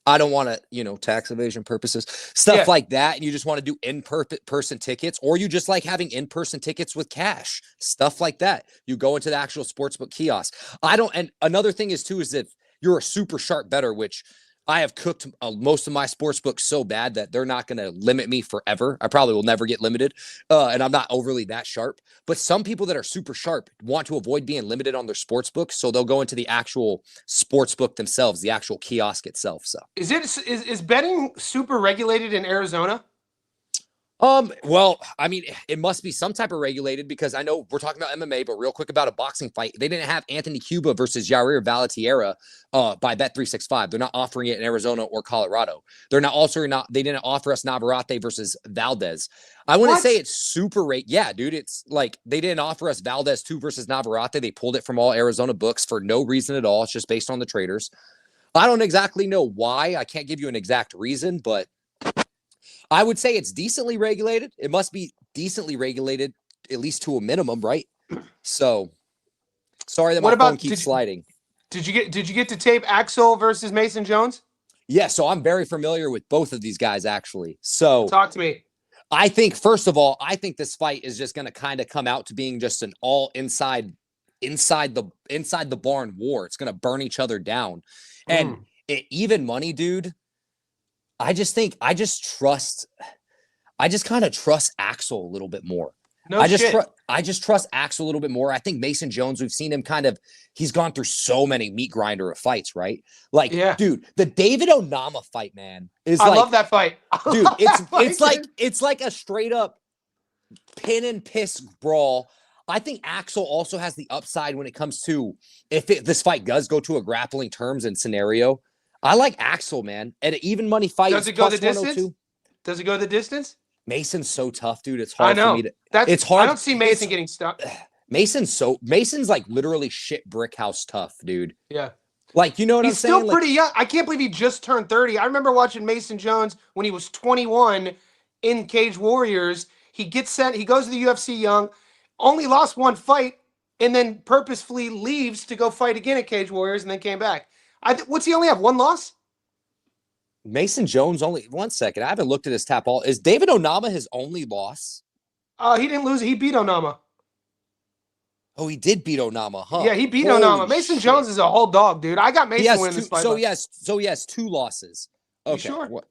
Speaker 2: I don't want to, tax evasion purposes, stuff like that. And you just want to do in-person tickets, or you just like having in-person tickets with cash, stuff like that. You go into the actual sportsbook kiosk. And another thing is too, is that you're a super sharp bettor, which I have cooked most of my sports books so bad that they're not going to limit me forever. I probably will never get limited. And I'm not overly that sharp. But some people that are super sharp want to avoid being limited on their sports books. So they'll go into the actual sports book themselves, the actual kiosk itself. So
Speaker 1: Is betting super regulated in Arizona?
Speaker 2: Well, I mean, it must be some type of regulated because I know we're talking about MMA, but real quick about a boxing fight. They didn't have Anthony Cuba versus Yair Valetiera by Bet365. They're not offering it in Arizona or Colorado. They didn't offer us Navarrete versus Valdez. I want to say it's super yeah, dude. It's like they didn't offer us Valdez 2 versus Navarrete. They pulled it from all Arizona books for no reason at all. It's just based on the traders. I don't exactly know why. I can't give you an exact reason, but I would say it's decently regulated. It must be decently regulated, at least to a minimum, right? So, sorry that my phone keeps sliding.
Speaker 1: Did you get to tape Aswell versus Mason Jones?
Speaker 2: Yeah, so I'm very familiar with both of these guys, actually. So,
Speaker 1: talk to me.
Speaker 2: I think, first of all, this fight is just going to kind of come out to being just an all inside the barn war. It's going to burn each other down, and even money, dude. I just kind of trust Aswell a little bit more. I just trust Aswell a little bit more. I think Mason Jones, we've seen him he's gone through so many meat grinder of fights, right? Like, dude, the David Onama fight, man, I
Speaker 1: love that fight.
Speaker 2: Dude, it's like a straight up pin and piss brawl. I think Aswell also has the upside when it comes to if this fight does go to a grappling terms and scenario. I like Aswell, man. At an even money fight,
Speaker 1: does it go the distance? Does it go the distance?
Speaker 2: Mason's so tough, dude. It's hard for me to.
Speaker 1: It's hard. I don't see Mason getting stuck.
Speaker 2: Mason's like literally shit brick house tough, dude.
Speaker 1: Yeah.
Speaker 2: Like, you know what I'm saying?
Speaker 1: He's still pretty young. I can't believe he just turned 30. I remember watching Mason Jones when he was 21 in Cage Warriors. He gets sent. He goes to the UFC young, only lost one fight, and then purposefully leaves to go fight again at Cage Warriors, and then came back. What's he only have? One loss?
Speaker 2: Mason Jones only. One second. I haven't looked at his tap all. Is David Onama his only loss?
Speaker 1: He didn't lose. He beat Onama.
Speaker 2: Oh, he did beat Onama, huh?
Speaker 1: Yeah, he beat Onama. Mason Jones is a whole dog, dude. I got Mason winning this fight.
Speaker 2: So he has 2 losses. Okay.
Speaker 1: You sure?
Speaker 2: What?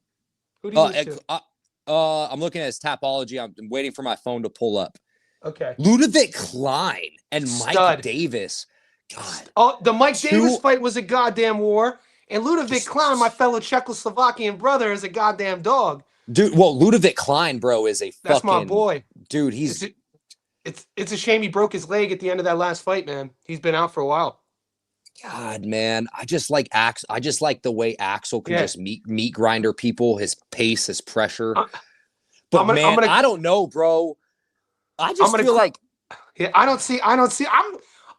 Speaker 1: Who do you lose to?
Speaker 2: I'm looking at his tapology. I'm waiting for my phone to pull up.
Speaker 1: Okay.
Speaker 2: Ludovic Klein and Mike Davis. God.
Speaker 1: Oh, the Mike Davis fight was a goddamn war. And Ludovic Klein, my fellow Czechoslovakian brother, is a goddamn dog.
Speaker 2: Dude, well, Ludovic Klein, bro, is
Speaker 1: That's my boy.
Speaker 2: Dude, he's...
Speaker 1: It's a shame he broke his leg at the end of that last fight, man. He's been out for a while.
Speaker 2: God, man. I just like the way Aswell can just meat grinder people, his pace, his pressure. I don't know, bro. I just feel like...
Speaker 1: Yeah, I don't see...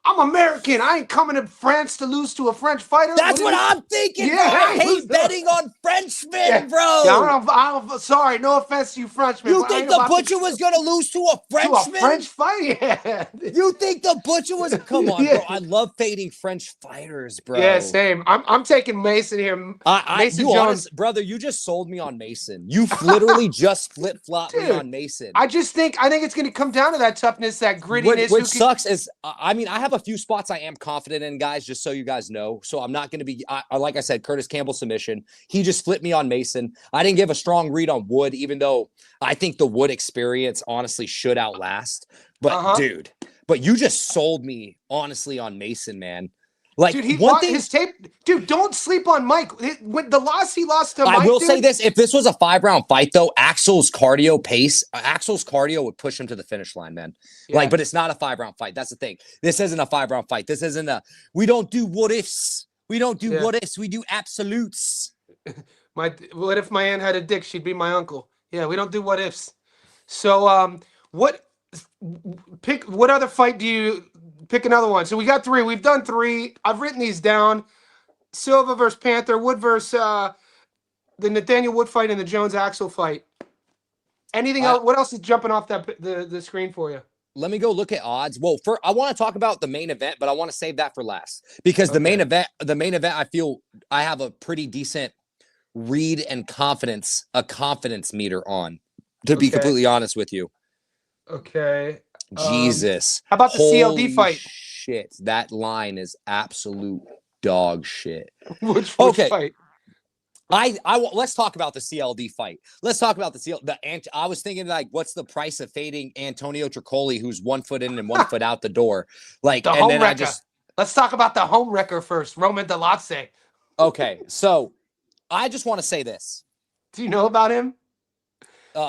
Speaker 1: I'm American. I ain't coming to France to lose to a French fighter.
Speaker 2: That's what I'm thinking. Yeah, I hate betting on French Frenchman, bro.
Speaker 1: Yeah, sorry, no offense to you Frenchmen.
Speaker 2: You think the Butcher was gonna lose to a Frenchman?
Speaker 1: To a French fight? Yeah.
Speaker 2: You think the Butcher was? Come on,
Speaker 1: Yeah.
Speaker 2: bro. I love fading French fighters, bro.
Speaker 1: Yeah, same. I'm taking Mason here. Mason Jones,
Speaker 2: honest, brother. You just sold me on Mason. You literally just flip flopped me on Mason.
Speaker 1: I think it's going to come down to that toughness, that grittiness.
Speaker 2: Which sucks is, I mean, I have a few spots I am confident in, guys. Just so you guys know. So I'm not going to be. Like I said, Curtis Campbell submission. He just flipped me on Mason. I didn't give a strong read on Wood, even though I think the Wood experience honestly should outlast. But dude, but you just sold me honestly on Mason, man. Like,
Speaker 1: dude, his tape. Dude, don't sleep on Mike. When the loss he lost to Mike,
Speaker 2: I will say this: if this was a 5-round fight, though, Axel's cardio would push him to the finish line, man. Yeah. Like, but it's not a 5-round fight. That's the thing. This isn't a 5-round fight. This isn't we don't do what ifs. We don't do what ifs. We do absolutes.
Speaker 1: What if my aunt had a dick? She'd be my uncle. Yeah, we don't do what ifs. So, what other fight do you pick? Another one. So we got 3. We've done 3. I've written these down. Silva versus Panther, Wood versus the Nathaniel Wood fight, and the Jones Axel fight. Anything else? What else is jumping off the screen for you?
Speaker 2: Let me go look at odds. Well, I want to talk about the main event, but I want to save that for last because the main event, I feel I have a pretty decent read and confidence meter on, to be completely honest with you.
Speaker 1: Okay.
Speaker 2: Jesus.
Speaker 1: How about the CLD fight?
Speaker 2: Shit, that line is absolute dog shit.
Speaker 1: Which fight?
Speaker 2: Let's talk about the CLD fight. Let's talk about I was thinking, like, what's the price of fading Antonio Tricoli, who's 1 foot in and 1 foot out the door? Like,
Speaker 1: and then let's talk about the home wrecker first, Roman Dolidze.
Speaker 2: Okay, so I just want to say this.
Speaker 1: Do you know about him?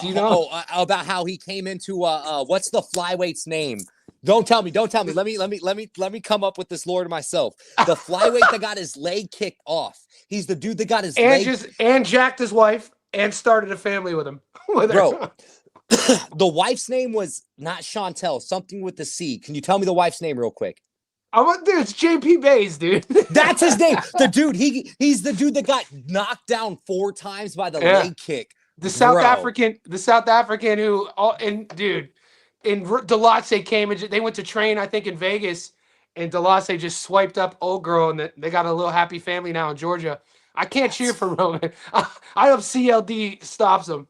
Speaker 1: Do you know
Speaker 2: about how he came into what's the flyweight's name? Don't tell me. Let me come up with this lore to myself. The flyweight that got his leg kicked off. He's the dude that got his leg
Speaker 1: and jacked his wife and started a family with him.
Speaker 2: Bro, the wife's name was not Chantel, something with the C. Can you tell me the wife's name real quick?
Speaker 1: Dude, it's JP Bays, dude.
Speaker 2: That's his name. The dude, he's the dude that got knocked down 4 times by the leg kick.
Speaker 1: The South African who Dolidze came and they went to train, I think, in Vegas, and Dolidze just swiped up old girl, and they got a little happy family now in Georgia. I can't cheer for Roman. I hope CLD stops him,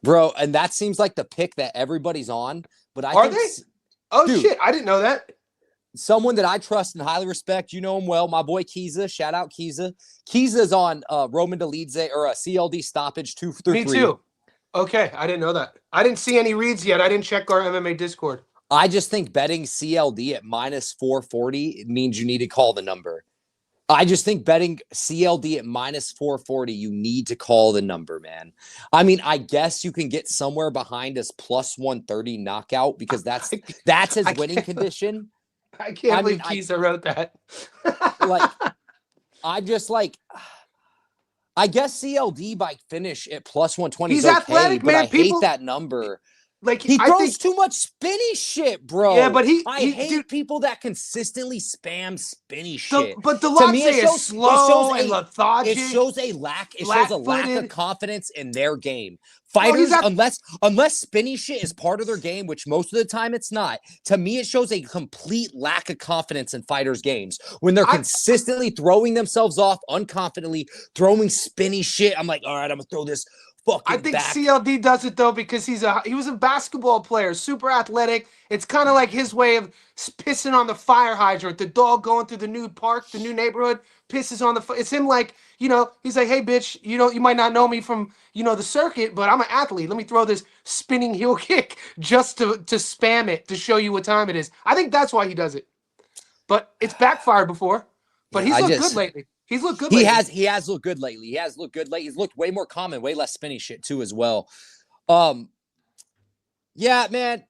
Speaker 2: bro. And that seems like the pick that everybody's on. But
Speaker 1: are they? Oh, dude, shit! I didn't know that.
Speaker 2: Someone that I trust and highly respect, you know him well, my boy Keita. Shout out Keita. Keita's on Roman Dolidze or a CLD stoppage 2 through 3.
Speaker 1: Me too. Okay, I didn't know that. I didn't see any reads yet. I didn't check our MMA Discord.
Speaker 2: I just think betting CLD at minus 440 means you need to call the number. I just think betting CLD at minus 440, you need to call the number, man. I mean, I guess you can get somewhere behind us plus 130 knockout because that's his winning condition.
Speaker 1: I can't believe Keita wrote that.
Speaker 2: I guess CLD by finish at plus 120
Speaker 1: He's
Speaker 2: is okay,
Speaker 1: athletic,
Speaker 2: but
Speaker 1: man.
Speaker 2: I hate that number.
Speaker 1: Like
Speaker 2: he throws too much spinny shit, bro.
Speaker 1: Yeah, but
Speaker 2: I hate people that consistently spam spinny shit.
Speaker 1: But Dolidze is slow and lethargic.
Speaker 2: It shows a lack of confidence in their game. Fighters, unless spinny shit is part of their game, which most of the time it's not, to me it shows a complete lack of confidence in fighters' games. When they're consistently throwing themselves off, unconfidently, throwing spinny shit, I'm like, all right, I'm going to throw this
Speaker 1: I think CLD does it though because he was a basketball player, super athletic. It's kind of like his way of pissing on the fire hydrant. The dog going through the new park, the new neighborhood, pisses on it's him like, he's like, hey bitch, you might not know me from, the circuit, but I'm an athlete. Let me throw this spinning heel kick just to spam it to show you what time it is. I think that's why he does it. But it's backfired before. But he's looked good lately. He's looked good lately.
Speaker 2: He has looked good lately. He's looked way more common, way less spinny shit too as well. Yeah, man.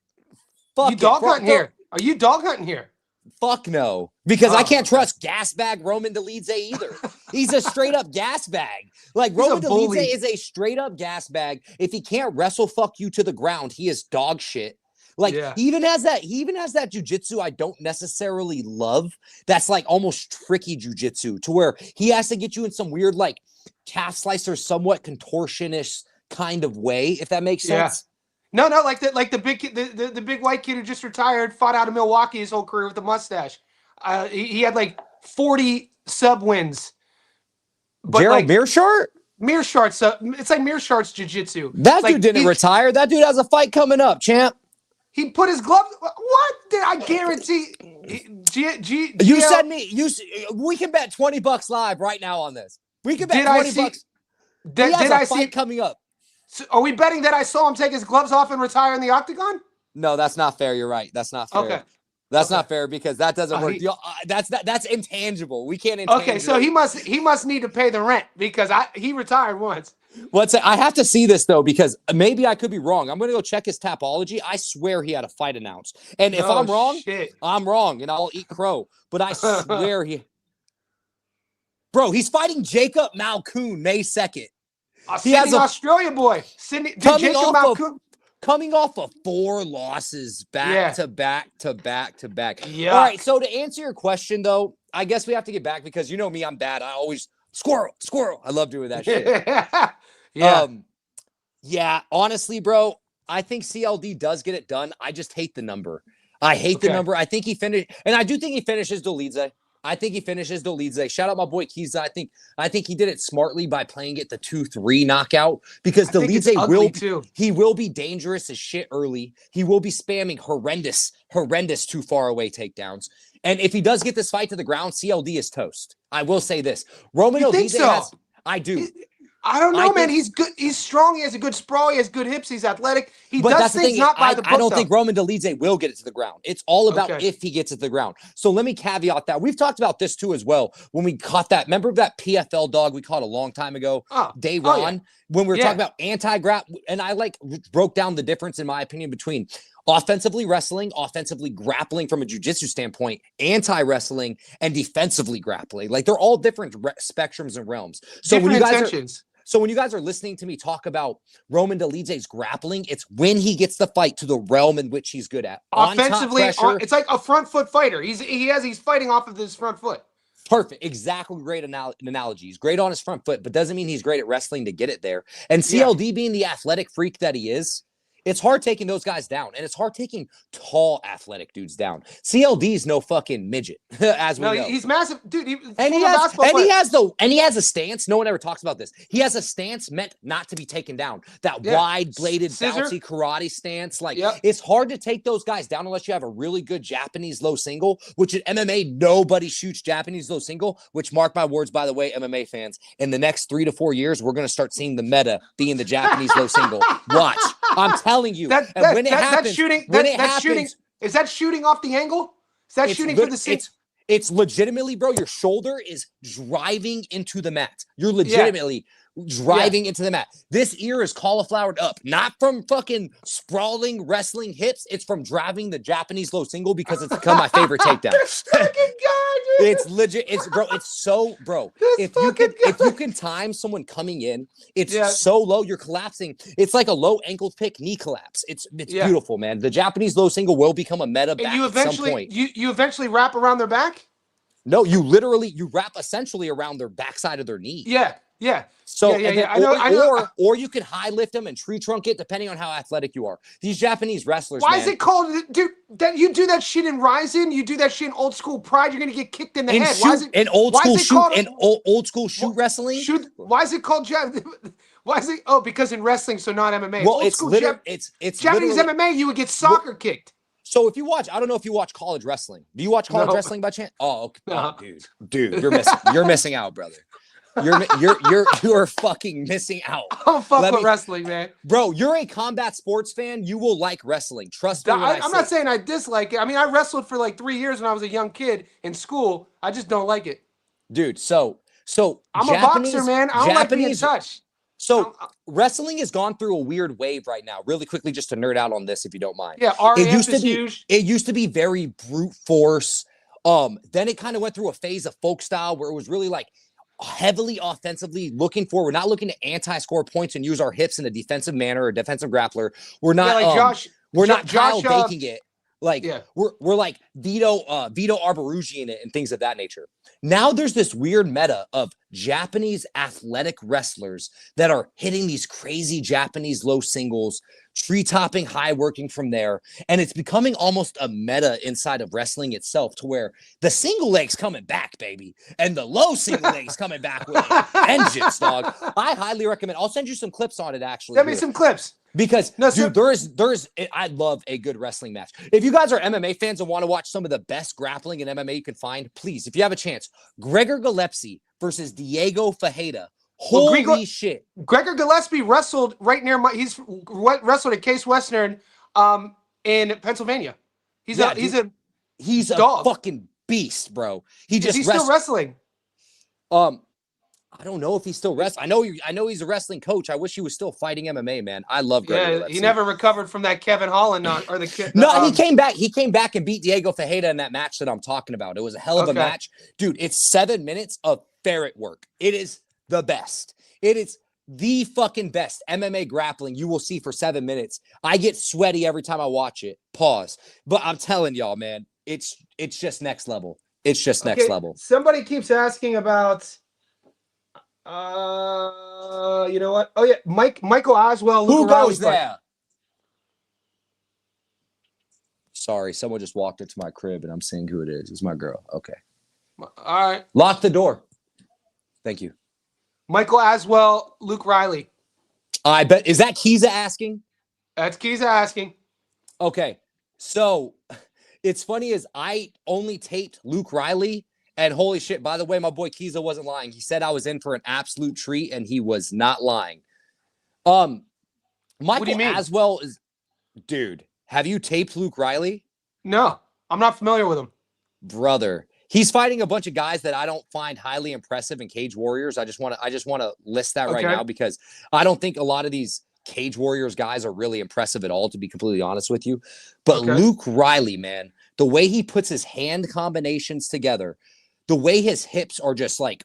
Speaker 1: Fuck you dog hunting here. Are you dog hunting here?
Speaker 2: Fuck no. Because I can't trust gas bag Roman Dolidze either. He's a straight up gas bag. Like Roman Dolidze is a straight up gas bag. If he can't wrestle fuck you to the ground, he is dog shit. Like he even has that jujitsu I don't necessarily love. That's like almost tricky jujitsu to where he has to get you in some weird like calf slicer, somewhat contortionist kind of way, if that makes sense.
Speaker 1: No, like the big kid, the big white kid who just retired, fought out of Milwaukee his whole career with a mustache. He had like 40 sub wins. But
Speaker 2: Gerald
Speaker 1: like
Speaker 2: Mearshart?
Speaker 1: Mearshart, it's like Mearshart's jiu-jitsu.
Speaker 2: That
Speaker 1: like,
Speaker 2: dude didn't retire. That dude has a fight coming up, champ.
Speaker 1: He put his glove. What? Did I guarantee?
Speaker 2: You said me. We can bet $20 live right now on this. We can bet $20. He has a fight coming up.
Speaker 1: So are we betting that I saw him take his gloves off and retire in the octagon?
Speaker 2: No, that's not fair. You're right. That's not fair.
Speaker 1: Okay.
Speaker 2: That's not fair because that doesn't work. That's intangible. We can't.
Speaker 1: Okay, so he must need to pay the rent because he retired once.
Speaker 2: I have to see this though because maybe I could be wrong. I'm gonna go check his Tapology. I swear he had a fight announced, and if I'm wrong, I'm wrong, and I'll eat crow. But I swear he's fighting Jacob Malkoon May 2nd.
Speaker 1: He has an Australia boy.
Speaker 2: Coming off of 4 losses back to back.
Speaker 1: Yuck.
Speaker 2: All right, so to answer your question, though, I guess we have to get back because you know me, I'm bad. I always squirrel. I love doing that shit. Yeah, honestly, bro, I think CLD does get it done. I just hate the number. I hate the number. I think he finished, and I do think he finishes Dolidze. Shout out my boy Keita. I think he did it smartly by playing it the 2-3 knockout because Dolidze will be dangerous as shit early. He will be spamming horrendous too far away takedowns. And if he does get this fight to the ground, CLD is toast. I will say this. Roman Dolidze I do.
Speaker 1: I don't know, man. He's good. He's strong. He has a good sprawl. He has good hips. He's athletic. He does things not by the book.
Speaker 2: I don't think Roman Dolidze will get it to the ground. It's all about if he gets it to the ground. So let me caveat that. We've talked about this too as well. When we caught that, remember that PFL dog we caught a long time ago, Day Ron, when we were talking about anti-grap, and I broke down the difference in my opinion between offensively wrestling, offensively grappling from a jiu-jitsu standpoint, anti-wrestling, and defensively grappling. Like they're all different spectrums and realms. So when you guys are listening to me talk about Roman Dolidze's grappling, it's when he gets the fight to the realm in which he's good at.
Speaker 1: Offensively, it's like a front foot fighter. He's fighting off of his front foot.
Speaker 2: Perfect. Exactly. Great analogy. He's great on his front foot, but doesn't mean he's great at wrestling to get it there. And CLD being the athletic freak that he is, it's hard taking those guys down, and it's hard taking tall, athletic dudes down. CLD's no fucking midget, as we know.
Speaker 1: He's massive, dude. He
Speaker 2: has a stance. No one ever talks about this. He has a stance meant not to be taken down. That wide-bladed, bouncy karate stance. It's hard to take those guys down unless you have a really good Japanese low single, which in MMA, nobody shoots Japanese low single, which, mark my words, by the way, MMA fans, in the next 3 to 4 years, we're going to start seeing the meta being the Japanese low single. Watch. I'm telling you.
Speaker 1: Is that shooting off the angle? Is that shooting for the seat?
Speaker 2: It's legitimately, bro, your shoulder is driving into the mat. You're legitimately driving into the mat. This ear is cauliflowered up, not from fucking sprawling wrestling hips. It's from driving the Japanese low single because it's become my favorite takedown. It's legit. It's so, bro. If you can time someone coming in, it's so low, you're collapsing. It's like a low ankle pick knee collapse. It's beautiful, man. The Japanese low single will become a meta back at some point.
Speaker 1: You eventually wrap around their back?
Speaker 2: No, you wrap essentially around their backside of their knee.
Speaker 1: Yeah.
Speaker 2: So
Speaker 1: I know.
Speaker 2: Or you can high lift them and tree trunk it, depending on how athletic you are. These Japanese wrestlers.
Speaker 1: Why is it called, dude? That you do that shit in Rising, you do that shit in Old School Pride, you're gonna get kicked in the head. Why is it
Speaker 2: old school shoot wrestling?
Speaker 1: Why is it called Why is it? Oh, because in wrestling, so not MMA.
Speaker 2: Well, it's
Speaker 1: Japanese MMA. You would get soccer kicked.
Speaker 2: So if you watch, I don't know if you watch college wrestling. Do you watch college wrestling by chance? Oh, okay.
Speaker 1: No.
Speaker 2: Dude, you're missing out, brother. You're fucking missing out.
Speaker 1: I don't fuck with wrestling, man.
Speaker 2: Bro, you're a combat sports fan. You will like wrestling. Trust me.
Speaker 1: I'm not saying I dislike it. I mean, I wrestled for like 3 years when I was a young kid in school. I just don't like it.
Speaker 2: Dude, so
Speaker 1: I'm a boxer, man. I don't like being touched.
Speaker 2: So wrestling has gone through a weird wave right now. Really quickly, just to nerd out on this, if you don't mind.
Speaker 1: Yeah, huge.
Speaker 2: It used to be very brute force. Then it kind of went through a phase of folk style where it was really like heavily offensively looking for. We're not looking to anti-score points and use our hips in a defensive manner or defensive grappler. We're not. We're not Kyle baking it. Like
Speaker 1: Yeah.
Speaker 2: we're like Vito Arborughi in it and things of that nature. Now there's this weird meta of Japanese athletic wrestlers that are hitting these crazy Japanese low singles, tree topping high, working from there. And it's becoming almost a meta inside of wrestling itself, to where the single leg's coming back, baby. And the low single leg's coming back with a vengeance, dog. I highly recommend. I'll send you some clips on it, actually.
Speaker 1: Send me some clips.
Speaker 2: Because, dude, I love a good wrestling match. If you guys are MMA fans and want to watch some of the best grappling in MMA you can find, please, if you have a chance, Gregor Gillespie versus Diego Fajeda. Holy shit.
Speaker 1: Gregor Gillespie wrestled right near he's wrestled at Case Western in Pennsylvania. He's a dog.
Speaker 2: Fucking beast, bro. Is he
Speaker 1: still wrestling?
Speaker 2: I don't know if he's still wrestling. I know he's a wrestling coach. I wish he was still fighting MMA, man. I love Gregor Gillespie.
Speaker 1: He never recovered from that Kevin Holland
Speaker 2: he came back. He came back and beat Diego Fajeda in that match that I'm talking about. It was a hell of a match. Dude, it's 7 minutes of ferret work. It is the best. It is the fucking best MMA grappling you will see for 7 minutes. I get sweaty every time I watch it. Pause. But I'm telling y'all, man, it's just next level. It's just next level.
Speaker 1: Somebody keeps asking about you know what? Oh yeah, Michael Aswell.
Speaker 2: Who goes there? Sorry, someone just walked into my crib and I'm seeing who it is. It's my girl. Okay.
Speaker 1: All right.
Speaker 2: Lock the door. Thank you.
Speaker 1: Michael Aswell, Luke Riley.
Speaker 2: I bet. Is that Keita asking?
Speaker 1: That's Keita asking.
Speaker 2: Okay. So it's funny is I only taped Luke Riley. And holy shit, by the way, my boy Keita wasn't lying. He said I was in for an absolute treat, and he was not lying. Michael Aswell is... Dude, have you taped Luke Riley?
Speaker 1: No, I'm not familiar with him.
Speaker 2: Brother, he's fighting a bunch of guys that I don't find highly impressive in Cage Warriors. I just want to list that right now, because I don't think a lot of these Cage Warriors guys are really impressive at all, to be completely honest with you. But Luke Riley, man, the way he puts his hand combinations together, the way his hips are just like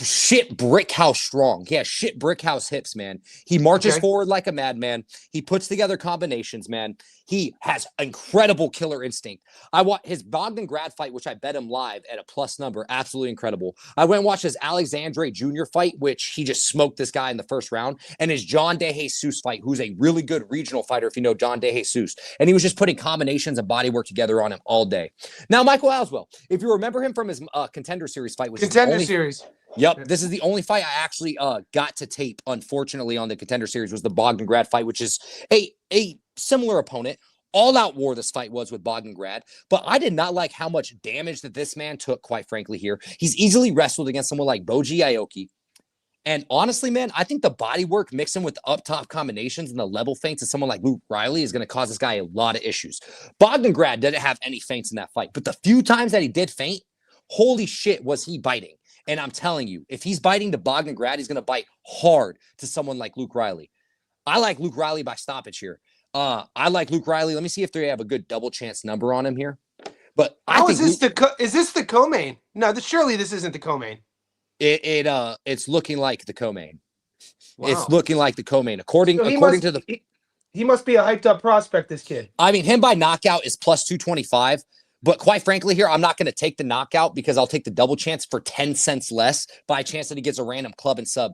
Speaker 2: shit brick house strong. He has shit brick house hips, man. He marches forward like a madman. He puts together combinations, man. He has incredible killer instinct. I watched his Bogdan-Grad fight, which I bet him live at a plus number. Absolutely incredible. I went and watched his Alexandre Jr. fight, which he just smoked this guy in the first round. And his John De Jesus fight, who's a really good regional fighter, if you know John De Jesus. And he was just putting combinations and body work together on him all day. Now, Michael Aswell, if you remember him from his Contender Series fight, which
Speaker 1: Series.
Speaker 2: Yep, this is the only fight I actually got to tape, unfortunately, on the Contender Series, was the Bogdan-Grad fight, which is a similar opponent. All-out war this fight was with Bogdan-Grad, but I did not like how much damage that this man took, quite frankly, here. He's easily wrestled against someone like Boji Aoki. And honestly, man, I think the body work mixing with the up-top combinations and the level feints of someone like Luke Riley is going to cause this guy a lot of issues. Bogdan-Grad didn't have any feints in that fight, but the few times that he did feint, holy shit, was he biting. And I'm telling you, if he's biting to Bogdan-Grad, he's going to bite hard to someone like Luke Riley. I like Luke Riley by stoppage here. I like Luke Riley. Let me see if they have a good double chance number on him here. But
Speaker 1: is this the co-main? No, surely this isn't the co-main.
Speaker 2: It's looking like the co-main.
Speaker 1: Wow.
Speaker 2: It's looking like the co-main. According to the
Speaker 1: he must be a hyped up prospect, this kid.
Speaker 2: I mean, him by knockout is plus 225. But quite frankly here, I'm not going to take the knockout because I'll take the double chance for 10 cents less by a chance that he gets a random club and sub.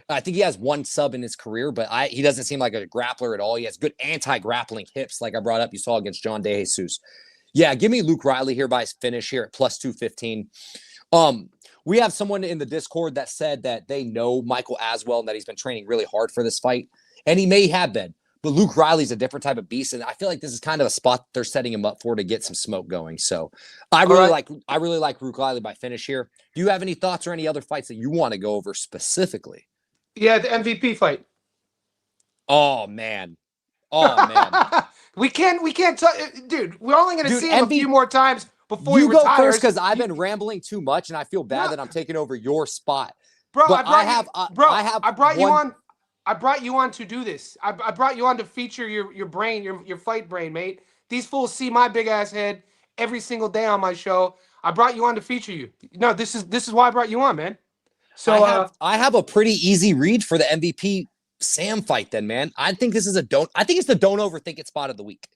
Speaker 2: I think he has one sub in his career, but he doesn't seem like a grappler at all. He has good anti-grappling hips, like I brought up. You saw against John De Jesus. Yeah, give me Luke Riley here by his finish here at plus 215. We have someone in the Discord that said that they know Michael Aswell and that he's been training really hard for this fight, and he may have been. But Luke Riley's a different type of beast, and I feel like this is kind of a spot they're setting him up for to get some smoke going. So I really like Luke Riley by finish here. Do you have any thoughts or any other fights that you want to go over specifically?
Speaker 1: Yeah, the MVP fight.
Speaker 2: Oh man.
Speaker 1: we can't talk, dude. We're only going to see him a few more times before
Speaker 2: you
Speaker 1: he retires.
Speaker 2: Go first, because I've been rambling too much, and I feel bad that I'm taking over your spot.
Speaker 1: Bro, I brought you on. I brought you on to do this. I brought you on to feature your brain, your fight brain, mate. These fools see my big ass head every single day on my show. I brought you on to feature you. No, this is why I brought you on, man. So
Speaker 2: I have a pretty easy read for the MVP Sam fight then, man. I think this is I think it's the don't overthink it spot of the week.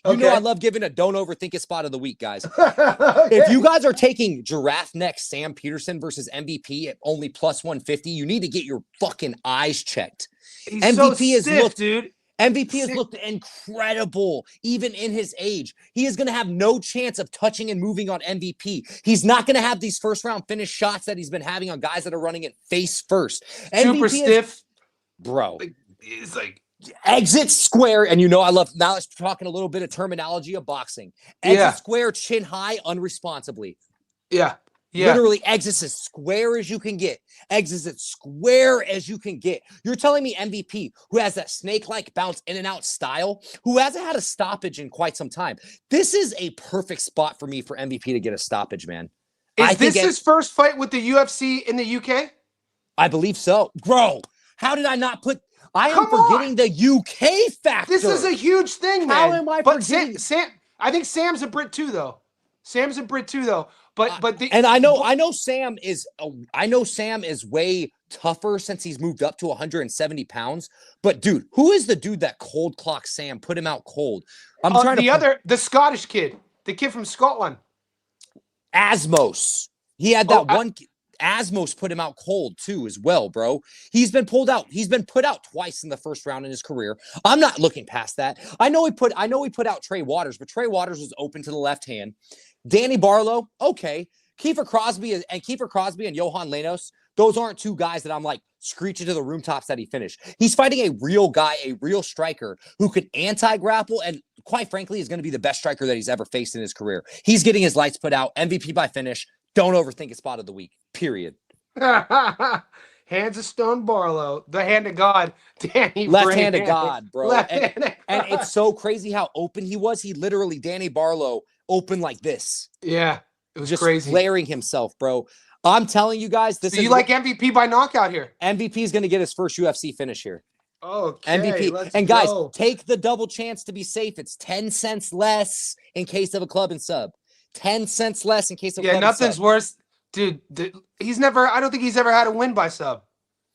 Speaker 2: You know
Speaker 1: Okay.
Speaker 2: I love giving a don't overthink it spot of the week, guys.
Speaker 1: Okay.
Speaker 2: If you guys are taking giraffe neck Sam Peterson versus MVP at only plus 150, you need to get your fucking eyes checked.
Speaker 1: He's so stiff, dude.
Speaker 2: MVP has looked incredible, even in his age. He is going to have no chance of touching and moving on MVP. He's not going to have these first-round finish shots that he's been having on guys that are running it face first.
Speaker 1: Super stiff.
Speaker 2: Bro.
Speaker 1: It's like
Speaker 2: exit square, and I love, now let's talking a little bit of terminology of boxing. Exit square, chin high, unresponsibly.
Speaker 1: Yeah.
Speaker 2: Literally exits as square as you can get. Exits as square as you can get. You're telling me MVP, who has that snake-like bounce in and out style, who hasn't had a stoppage in quite some time. This is a perfect spot for me for MVP to get a stoppage, man.
Speaker 1: Is this his first fight with the UFC in the UK?
Speaker 2: I believe so. Bro, how did I not put... I am forgetting the UK factor.
Speaker 1: This is a huge thing, man.
Speaker 2: How am I forgetting?
Speaker 1: I think Sam's a Brit too, though.
Speaker 2: And I know Sam is way tougher since he's moved up to 170 pounds. But dude, who is the dude that cold clock Sam, put him out cold?
Speaker 1: The Scottish kid, the kid from Scotland,
Speaker 2: Asmos. He had that one. Asmos put him out cold too, as well, bro. He's been pulled out. He's been put out twice in the first round in his career. I'm not looking past that. I know he put out Trey Waters, but Trey Waters was open to the left hand. Danny Barlow, okay. Kiefer Crosby and Johan Lanos, those aren't two guys that I'm like screeching to the rooftops that he finished. He's fighting a real guy, a real striker who could anti-grapple and quite frankly is going to be the best striker that he's ever faced in his career. He's getting his lights put out, MVP by finish. Don't overthink it spot of the week, period.
Speaker 1: Hands of Stone Barlow, the hand of God, Danny.
Speaker 2: Left hand of God, bro. And it's so crazy how open he was. He literally, Danny Barlow, open like this.
Speaker 1: Yeah, it was
Speaker 2: just
Speaker 1: crazy.
Speaker 2: Flaring himself, bro. I'm telling you guys, this is
Speaker 1: you like MVP by knockout here.
Speaker 2: MVP is going to get his first UFC finish here.
Speaker 1: Okay,
Speaker 2: MVP. And guys, take the double chance to be safe. It's 10 cents less in case of a club and sub. 10 cents less in case of club
Speaker 1: nothing's
Speaker 2: and sub.
Speaker 1: worse. Dude, I don't think he's ever had a win by sub.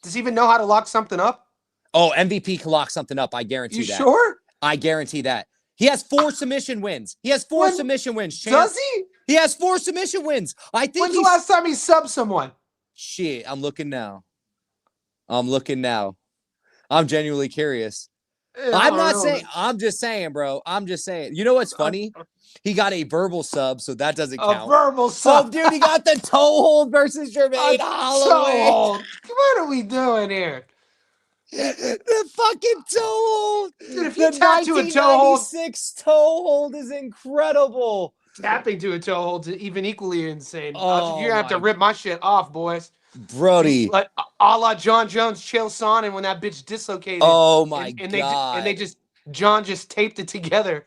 Speaker 1: Does he even know how to lock something up?
Speaker 2: Oh, MVP can lock something up. I guarantee that.
Speaker 1: You sure?
Speaker 2: I guarantee that. He has 4 submission wins. He has 4 submission wins. Chance.
Speaker 1: Does he?
Speaker 2: He has 4 submission wins. I think.
Speaker 1: When's the last time he subbed someone?
Speaker 2: Shit, I'm looking now. I'm genuinely curious. I'm just saying, bro. I'm just saying. You know what's funny? He got a verbal sub, so that doesn't count.
Speaker 1: A verbal sub.
Speaker 2: Oh, dude, he got the toe hold versus Jermaine Holloway.
Speaker 1: What are we doing here?
Speaker 2: The fucking toe hold.
Speaker 1: Dude, if you tap to a toe hold,
Speaker 2: 1996 toe hold is incredible.
Speaker 1: Tapping to a toe hold is even equally insane.
Speaker 2: Oh,
Speaker 1: you're gonna have to rip my shit off, boys.
Speaker 2: Brody.
Speaker 1: Like a la John Jones, Chael Sonnen when that bitch dislocated.
Speaker 2: Oh my God.
Speaker 1: John just taped it together.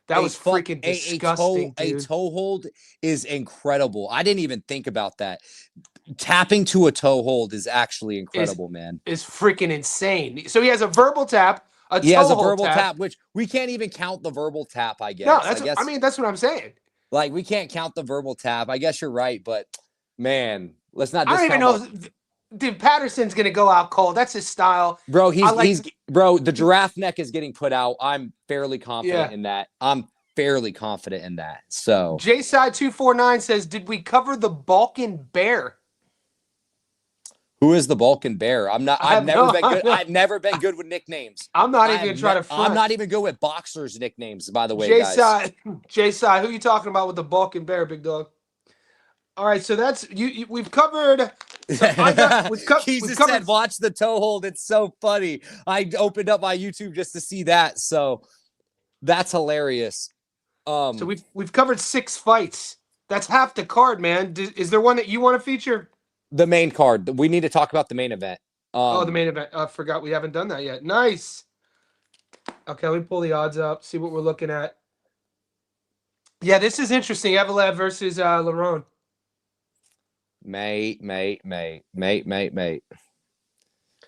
Speaker 1: That was freaking disgusting.
Speaker 2: A toe hold is incredible. I didn't even think about that. Tapping to a toe hold is actually incredible, man.
Speaker 1: Is freaking insane. So he has a verbal tap.
Speaker 2: He has a verbal tap, which we can't even count the verbal tap, I guess.
Speaker 1: No, that's what I'm saying.
Speaker 2: Like, we can't count the verbal tap. I guess you're right, but man, let's not.
Speaker 1: I don't even know. Dude, Patterson's gonna go out cold. That's his style,
Speaker 2: bro. The giraffe neck is getting put out. I'm fairly confident in that. So
Speaker 1: JSide249 says, "Did we cover the Balkan Bear?"
Speaker 2: Who is the Balkan Bear? I've never been good with nicknames.
Speaker 1: I'm not even gonna try to front.
Speaker 2: I'm not even good with boxers' nicknames, by the way,
Speaker 1: guys. JSide, who you talking about with the Balkan Bear, big dog? All right, so that's you we've covered.
Speaker 2: Keith said, "Watch the toe hold." It's so funny. I opened up my YouTube just to see that, so that's hilarious.
Speaker 1: So we've covered 6 fights. That's half the card, man. Is there one that you want to feature?
Speaker 2: The main card. We need to talk about the main event.
Speaker 1: The main event. I forgot we haven't done that yet. Nice. Okay, let me pull the odds up. See what we're looking at. Yeah, this is interesting. Evloev versus Lerone.
Speaker 2: Mate.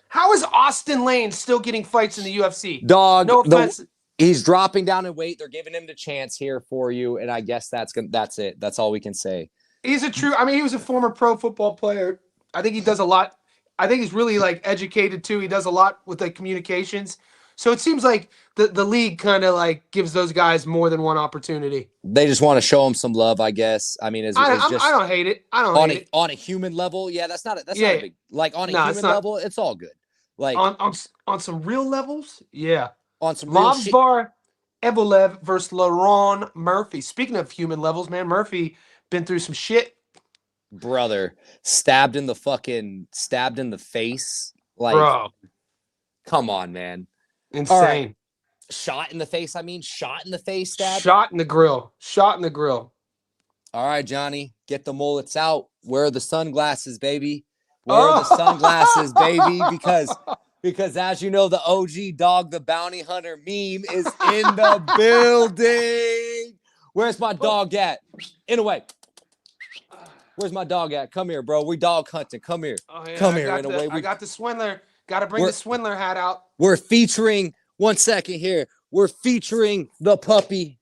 Speaker 1: How is Austin Lane still getting fights in the UFC?
Speaker 2: Dog,
Speaker 1: no offense.
Speaker 2: He's dropping down in weight. They're giving him the chance here for you, and I guess that's it. That's all we can say.
Speaker 1: He was a former pro football player. I think he does a lot. I think he's really like educated too. He does a lot with like communications. So it seems like the league kind of like gives those guys more than one opportunity.
Speaker 2: They just want to show him some love, I guess. I mean, it's just
Speaker 1: I don't hate it. I don't hate it.
Speaker 2: On a human level. Yeah, that's not a
Speaker 1: Yeah,
Speaker 2: big, like on a
Speaker 1: no, it's
Speaker 2: human
Speaker 1: not.
Speaker 2: level, it's all good. Like
Speaker 1: On some real levels, yeah.
Speaker 2: on some real
Speaker 1: Mobs
Speaker 2: shit.
Speaker 1: Bar, Evloev versus LaRon Murphy. Speaking of human levels, man, Murphy been through some shit.
Speaker 2: Brother, stabbed in the face. Like,
Speaker 1: Bro,
Speaker 2: come on, man.
Speaker 1: insane.
Speaker 2: All right. Shot in the face. I mean, shot in the face, stab.
Speaker 1: Shot in the grill. Shot in the grill.
Speaker 2: All right, Johnny, get the mullets out. Wear the sunglasses, baby. Wear the sunglasses, baby, because as you know, the OG Dog the Bounty Hunter meme is in the building. Where's my dog at? In a way. Where's my dog at? Come here, bro. We dog hunting. Come here.
Speaker 1: Oh, yeah,
Speaker 2: Come here. In a way,
Speaker 1: I got the Swindler. Got to bring the Swindler hat out.
Speaker 2: We're featuring. One second here. We're featuring the puppy.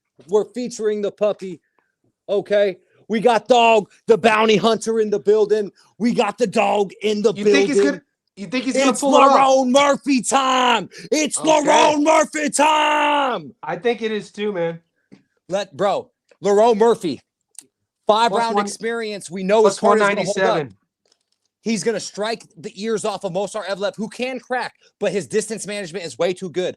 Speaker 2: Okay. We got Dog the Bounty Hunter in the building. We got the dog in the building.
Speaker 1: You think he's gonna pull
Speaker 2: it off? It's LaRon Murphy time. It's LaRon Murphy time.
Speaker 1: I think it is too, man.
Speaker 2: LaRon Murphy. 5-round experience. We know his heart is going to hold up. He's going to strike the ears off of Mosar Evloev, who can crack, but his distance management is way too good.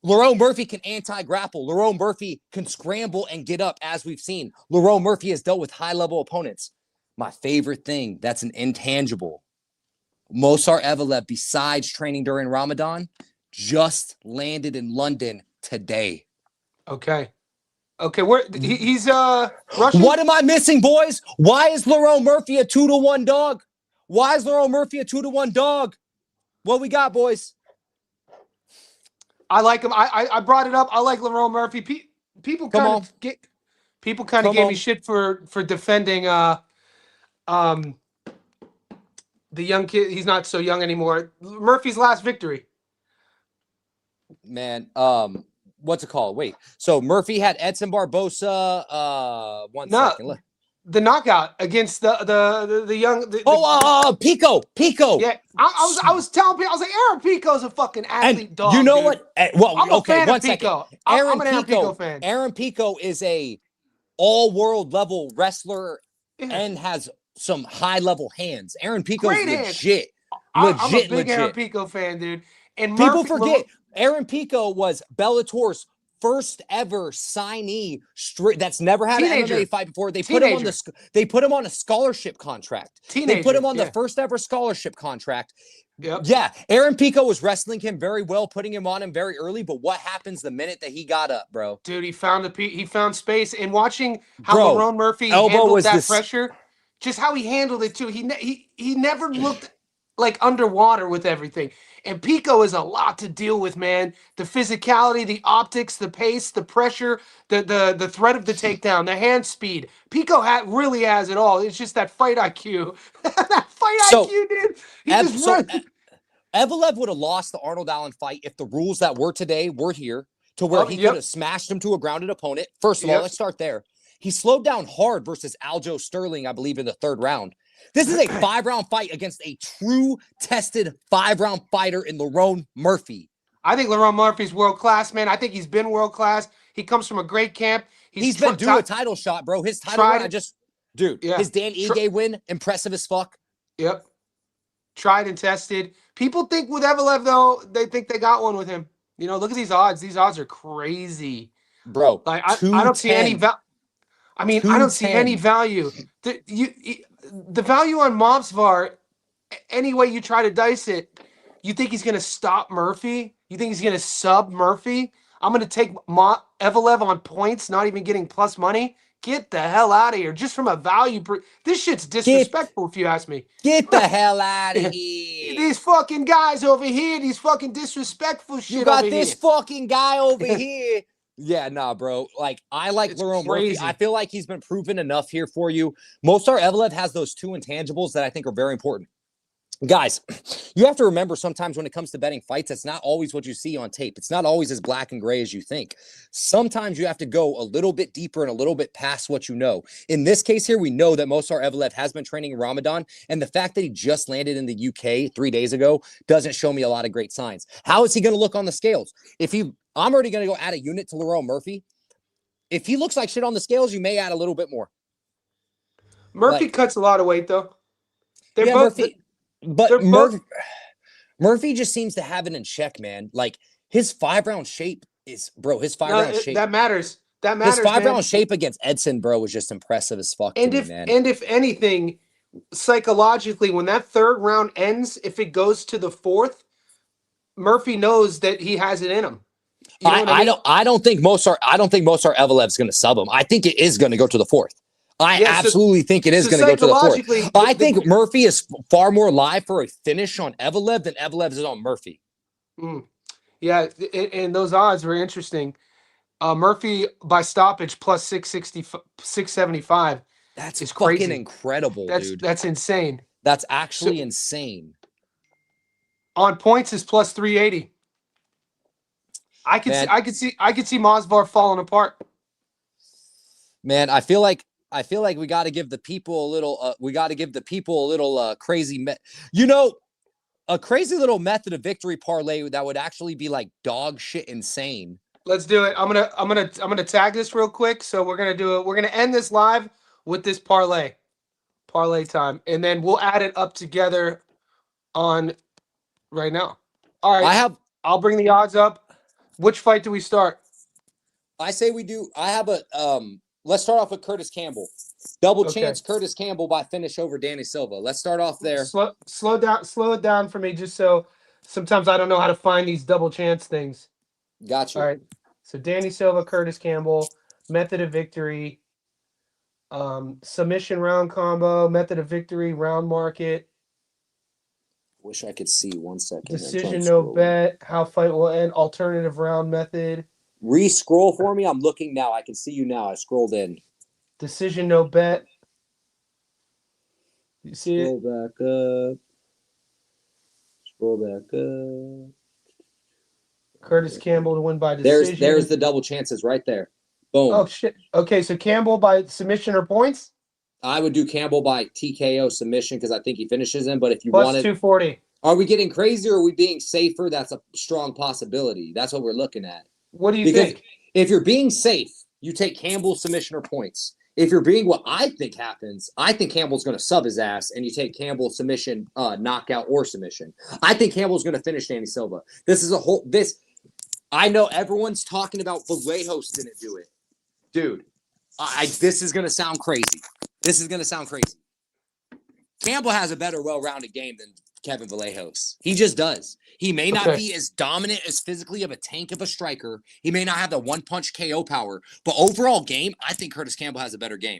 Speaker 2: LaRon Murphy can anti-grapple. LaRon Murphy can scramble and get up, as we've seen. LaRon Murphy has dealt with high-level opponents. My favorite thing, that's an intangible. Mosar Evloev, besides training during Ramadan, just landed in London today.
Speaker 1: Okay, he's Russian.
Speaker 2: What am I missing, boys? Why is LaRon Murphy a 2-to-1 dog? Why is LaRon Murphy a 2-to-1 dog? What we got, boys?
Speaker 1: I like him. I brought it up. I like LaRon Murphy. People kind of gave me shit for defending the young kid. He's not so young anymore. Murphy's last victory.
Speaker 2: Man, what's it called? Wait. So Murphy had Edson Barbosa. One second.
Speaker 1: The knockout against the young.
Speaker 2: Pico.
Speaker 1: Yeah, I was telling people, I was like, Aaron Pico's a fucking athlete dog.
Speaker 2: You know
Speaker 1: dude.
Speaker 2: what? Well,
Speaker 1: I'm a fan
Speaker 2: one
Speaker 1: of
Speaker 2: second.
Speaker 1: Pico. I'm an Aaron Pico fan.
Speaker 2: Aaron Pico is a all-world level wrestler and has some high-level hands. Aaron Pico's legit.
Speaker 1: I'm a big Aaron Pico fan, dude. And
Speaker 2: people forget Aaron Pico was Bellator's first ever signee that's never had an MMA fight before. They put him on a scholarship contract. They put him on the first ever scholarship contract.
Speaker 1: Yep.
Speaker 2: Yeah, Aaron Pico was wrestling him very well, putting him on him very early. But what happens the minute that he got up, bro?
Speaker 1: Dude, he found space. And watching how LaRon Murphy handled that pressure, just how he handled it too. He never looked like underwater with everything. And Pico is a lot to deal with, man. The physicality, the optics, the pace, the pressure, the threat of the takedown, the hand speed. Pico really has it all. It's just that fight IQ. That fight IQ, dude.
Speaker 2: Evloev would have lost the Arnold Allen fight if the rules that were today were here, to where he could have smashed him to a grounded opponent. First of all, let's start there. He slowed down hard versus Aljo Sterling, I believe, in the 3rd round. This is a 5-round fight against a true tested 5-round fighter in LaRon Murphy.
Speaker 1: I think LaRon Murphy's world class, man. I think he's been world class. He comes from a great camp.
Speaker 2: He's been due a title shot, bro. His title run, his Dan Ige win, impressive as fuck.
Speaker 1: Yep. Tried and tested. People think with Evloev, though, they think they got one with him. You know, look at these odds. These odds are crazy.
Speaker 2: Bro,
Speaker 1: like I don't see any value. I mean, I don't see any value. The value on Mobsvar, any way you try to dice it, you think he's going to stop Murphy? You think he's going to sub Murphy? I'm going to take Evloev on points, not even getting plus money? Get the hell out of here. Just from a value. This shit's disrespectful, if you ask me.
Speaker 2: Get the hell out of here.
Speaker 1: These fucking guys over here, these fucking disrespectful shit.
Speaker 2: You got this fucking guy over here. Yeah, nah, bro. Like, I like LaRon Murphy. I feel like he's been proven enough here for you. Mosar Evloev has those 2 intangibles that I think are very important. Guys, you have to remember sometimes when it comes to betting fights, it's not always what you see on tape. It's not always as black and gray as you think. Sometimes you have to go a little bit deeper and a little bit past what you know. In this case here, we know that Mosar Evloev has been training in Ramadan, and the fact that he just landed in the UK 3 days ago doesn't show me a lot of great signs. How is he going to look on the scales? I'm already going to go add a unit to Lerone Murphy. If he looks like shit on the scales, you may add a little bit more.
Speaker 1: Murphy cuts a lot of weight, though. They're both
Speaker 2: Murphy. But Murphy just seems to have it in check, man. Like his 5-round shape is, bro. His 5-round shape
Speaker 1: that matters. That matters.
Speaker 2: His 5-round shape against Edson, bro, was just impressive as fuck.
Speaker 1: And if anything, psychologically, when that 3rd round ends, if it goes to the 4th, Murphy knows that he has it in him. You know
Speaker 2: I don't think Mosar Evloev's going to sub him. I think it is going to go to the 4th. I absolutely think it is going to go to the 4th. I think Murphy is far more live for a finish on Evloev than Evloev is on Murphy.
Speaker 1: Yeah, and those odds were interesting. Murphy by stoppage plus 675.
Speaker 2: That's fucking crazy. Incredible, dude.
Speaker 1: That's insane.
Speaker 2: That's actually insane.
Speaker 1: On points is plus 380. I could see Masvidal falling apart.
Speaker 2: Man, I feel like we got to give the people a little crazy a crazy little method of victory parlay that would actually be like dog shit insane.
Speaker 1: Let's do it. I'm gonna tag this real quick. So we're gonna do it. We're gonna end this live with this parlay time, and then we'll add it up together on right now. All right. I'll bring the odds up. Which fight do we start?
Speaker 2: I say we do. I have a let's start off with Curtis Campbell. Double chance Curtis Campbell by finish over Danny Silva. Let's start off there.
Speaker 1: Slow it down for me, just so sometimes I don't know how to find these double chance things.
Speaker 2: Gotcha.
Speaker 1: All right. So Danny Silva, Curtis Campbell, method of victory, submission round combo, method of victory, round market.
Speaker 2: Wish I could see 1 second.
Speaker 1: Decision no bet, how fight will end, alternative round method.
Speaker 2: Re-scroll for me. I'm looking now. I can see you now. I scrolled in.
Speaker 1: Decision no bet. You see
Speaker 2: it? Scroll back up.
Speaker 1: Curtis Campbell to win by decision.
Speaker 2: There's the double chances right there. Boom.
Speaker 1: Oh shit. Okay, so Campbell by submission or points?
Speaker 2: I would do Campbell by TKO submission because I think he finishes him. But if you
Speaker 1: plus
Speaker 2: wanted
Speaker 1: 240.
Speaker 2: Are we getting crazy or are we being safer? That's a strong possibility. That's what we're looking at.
Speaker 1: What do you think?
Speaker 2: If you're being safe, you take Campbell submission or points. If you're being what I think happens, I think Campbell's going to sub his ass, and you take Campbell submission, knockout or submission. I think Campbell's going to finish Danny Silva. I know everyone's talking about Vallejos didn't do it. Dude, this is going to sound crazy. Campbell has a better well-rounded game than Kevin Vallejos. He just does. He may not be as dominant as physically of a tank of a striker. He may not have the one-punch KO power. But overall game, I think Curtis Campbell has a better game.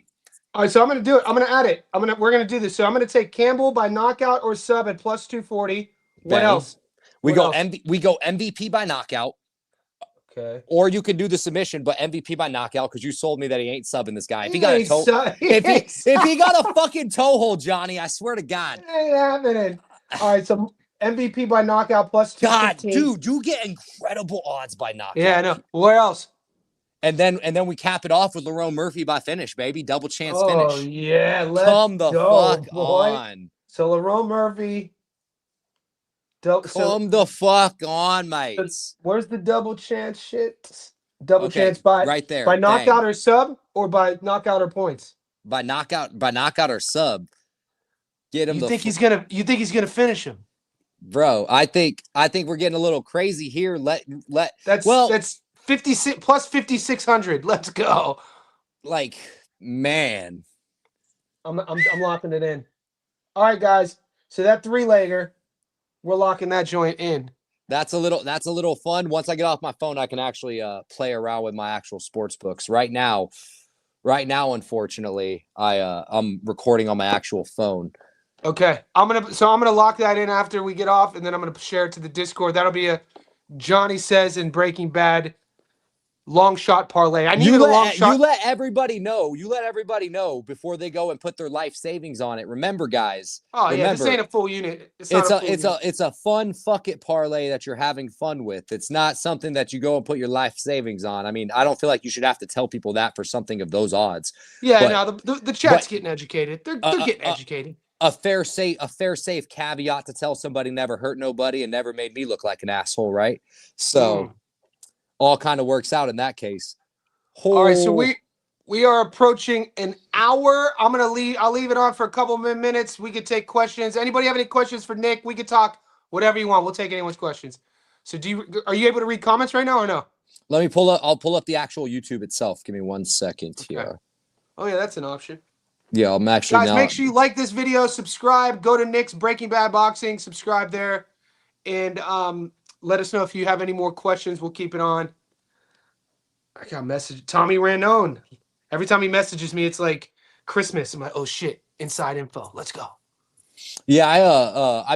Speaker 1: All right, so I'm going to do it. I'm going to add it. We're going to do this. So I'm going to take Campbell by knockout or sub at plus 240. What else?
Speaker 2: We go MVP by knockout.
Speaker 1: Okay.
Speaker 2: Or you could do the submission, but MVP by knockout because you sold me that he ain't subbing this guy. If he got a toe, if he got a fucking toe hold, Johnny, I swear to God.
Speaker 1: It ain't happening. All right, so MVP by knockout plus 215.
Speaker 2: God, dude, you get incredible odds by knockout.
Speaker 1: Yeah, I know. Where else?
Speaker 2: And then we cap it off with Lerone Murphy by finish, baby. Double chance finish.
Speaker 1: Oh yeah, let's
Speaker 2: come the fuck on.
Speaker 1: So Lerone Murphy.
Speaker 2: Come the fuck on, mates.
Speaker 1: Where's the double chance shit? Double chance by
Speaker 2: right there.
Speaker 1: By knockout or sub, or by knockout or points?
Speaker 2: By knockout or sub. Get him.
Speaker 1: You think he's gonna finish him?
Speaker 2: Bro, I think we're getting a little crazy here.
Speaker 1: That's 56 plus 5,600. Let's go.
Speaker 2: Like, man.
Speaker 1: I'm locking it in. All right, guys. So that 3-legger, we're locking that joint in.
Speaker 2: That's a little fun. Once I get off my phone, I can actually play around with my actual sports books. Right now, unfortunately, I'm recording on my actual phone.
Speaker 1: Okay. I'm gonna lock that in after we get off, and then I'm gonna share it to the Discord. That'll be a Johnny Says in Breaking Bad long shot parlay. I needed a long shot.
Speaker 2: You let everybody know. You let everybody know before they go and put their life savings on it. Remember, guys.
Speaker 1: Oh yeah, this
Speaker 2: remember,
Speaker 1: ain't a full unit. It's not a full unit.
Speaker 2: It's a fun fuck it parlay that you're having fun with. It's not something that you go and put your life savings on. I mean, I don't feel like you should have to tell people that for something of those odds.
Speaker 1: Yeah, no, the chat's getting educated. They're getting educated.
Speaker 2: A fair safe caveat to tell somebody never hurt nobody and never made me look like an asshole, right? So all kind of works out in that case.
Speaker 1: All right, so we are approaching an hour. I'll leave it on for a couple of minutes. We could take questions. Anybody have any questions for Nick? We could talk whatever you want. We'll take anyone's questions. So are you able to read comments right now or no?
Speaker 2: Let me I'll pull up the actual YouTube itself. Give me 1 second here.
Speaker 1: Oh yeah, that's an option.
Speaker 2: Yeah, I'm actually
Speaker 1: guys. Make sure you like this video, subscribe, go to Nick's Breaking Bad Boxing, subscribe there, and let us know if you have any more questions. We'll keep it on. I got a message. Tommy Ranone. Every time he messages me, it's like Christmas. I'm like, oh shit, inside info. Let's go.
Speaker 2: Yeah, I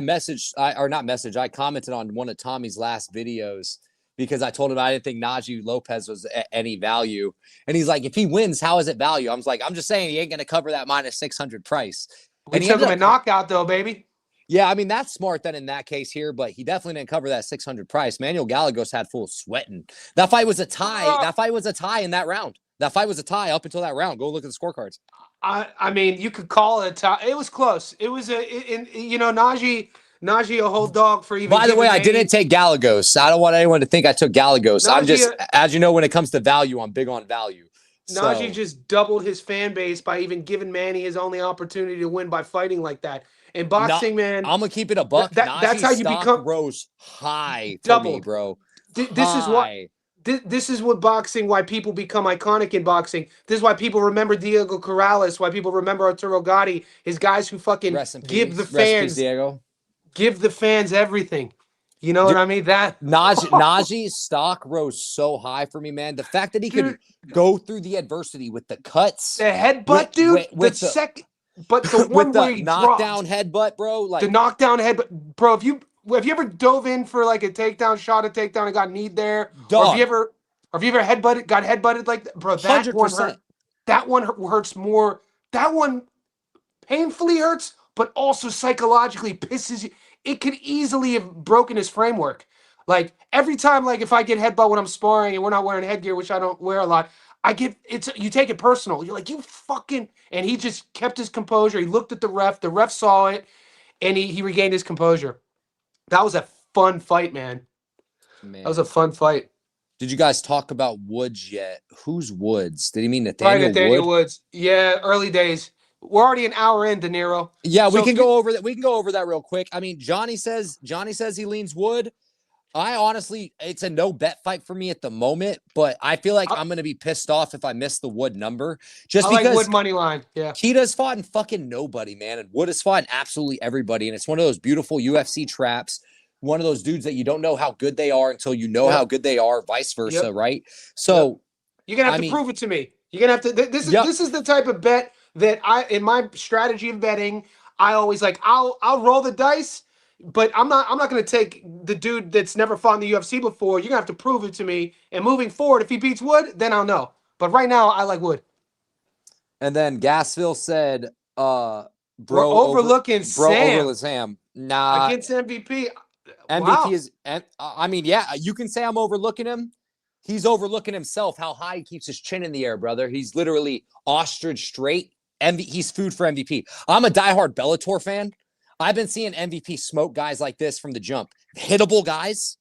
Speaker 2: commented on one of Tommy's last videos because I told him I didn't think Najee Lopez was any value. And he's like, if he wins, how is it value? I was like, I'm just saying he ain't going to cover that minus 600 price.
Speaker 1: We took him a knockout though, baby.
Speaker 2: Yeah, I mean, that's smart then in that case here, but he definitely didn't cover that 600 price. Manuel Gallegos had full sweating. That fight was a tie. That fight was a tie in that round. That fight was a tie up until that round. Go look at the scorecards.
Speaker 1: I mean, you could call it a tie. It was close. It was Najee a whole dog for even.
Speaker 2: By the way, I didn't take Gallegos. I don't want anyone to think I took Gallegos. I'm just, as you know, when it comes to value, I'm big on value.
Speaker 1: Najee just doubled his fan base by even giving Manny his only opportunity to win by fighting like that. In boxing, man,
Speaker 2: I'm gonna keep it a buck.
Speaker 1: That's how you become
Speaker 2: rose high for
Speaker 1: doubled.
Speaker 2: me, bro.
Speaker 1: This is what boxing. Why people become iconic in boxing. This is why people remember Diego Corrales. Why people remember Arturo Gatti. His guys who fucking give the fans.
Speaker 2: Diego.
Speaker 1: Give the fans everything. You know what I mean? That
Speaker 2: Najee's stock rose so high for me, man. The fact that he could go through the adversity with the cuts,
Speaker 1: the headbutt, dude. But the one where he
Speaker 2: knockdown headbutt, bro. Like
Speaker 1: the knockdown headbutt, bro. Have you ever dove in for like a takedown, shot a takedown, and got kneed there? Or have you ever got headbutted like that, bro? That 100%. One hurt. That one hurts more. That one painfully hurts, but also psychologically pisses you. It could easily have broken his framework. Like every time, like if I get headbutt when I'm sparring and we're not wearing headgear, which I don't wear a lot, you take it personal. You're like, you fucking, and he just kept his composure. He looked at the ref saw it, and he regained his composure. That was a fun fight, man. That was a fun fight.
Speaker 2: Did you guys talk about Woods yet? Who's Woods? Did he mean
Speaker 1: Nathaniel Woods? Yeah, early days. We're already an hour in, De Niro.
Speaker 2: Yeah, we can go over that. We can go over that real quick. I mean, Johnny says he leans Wood. I honestly, it's a no bet fight for me at the moment, but I feel like I'm going to be pissed off if I miss the Wood number. Just because
Speaker 1: like Wood money line. Yeah.
Speaker 2: Keita's fought in fucking nobody, man. And Wood has fought in absolutely everybody. And it's one of those beautiful UFC traps. One of those dudes that you don't know how good they are until you know how good they are, vice versa, right? So
Speaker 1: you're going to have to prove it to me. You're going to have to, this is the type of bet that in my strategy of betting, I always like, I'll roll the dice. But I'm not going to take the dude that's never fought in the UFC before. You're going to have to prove it to me. And moving forward, if he beats Wood, then I'll know. But right now, I like Wood.
Speaker 2: And then Gasville said,
Speaker 1: bro, overlooking
Speaker 2: Sam. Nah.
Speaker 1: Against MVP.
Speaker 2: MVP is, I mean, yeah, you can say I'm overlooking him. He's overlooking himself, how high he keeps his chin in the air, brother. He's literally ostrich straight. He's food for MVP. I'm a diehard Bellator fan. I've been seeing MVP smoke guys like this from the jump. Hittable guys.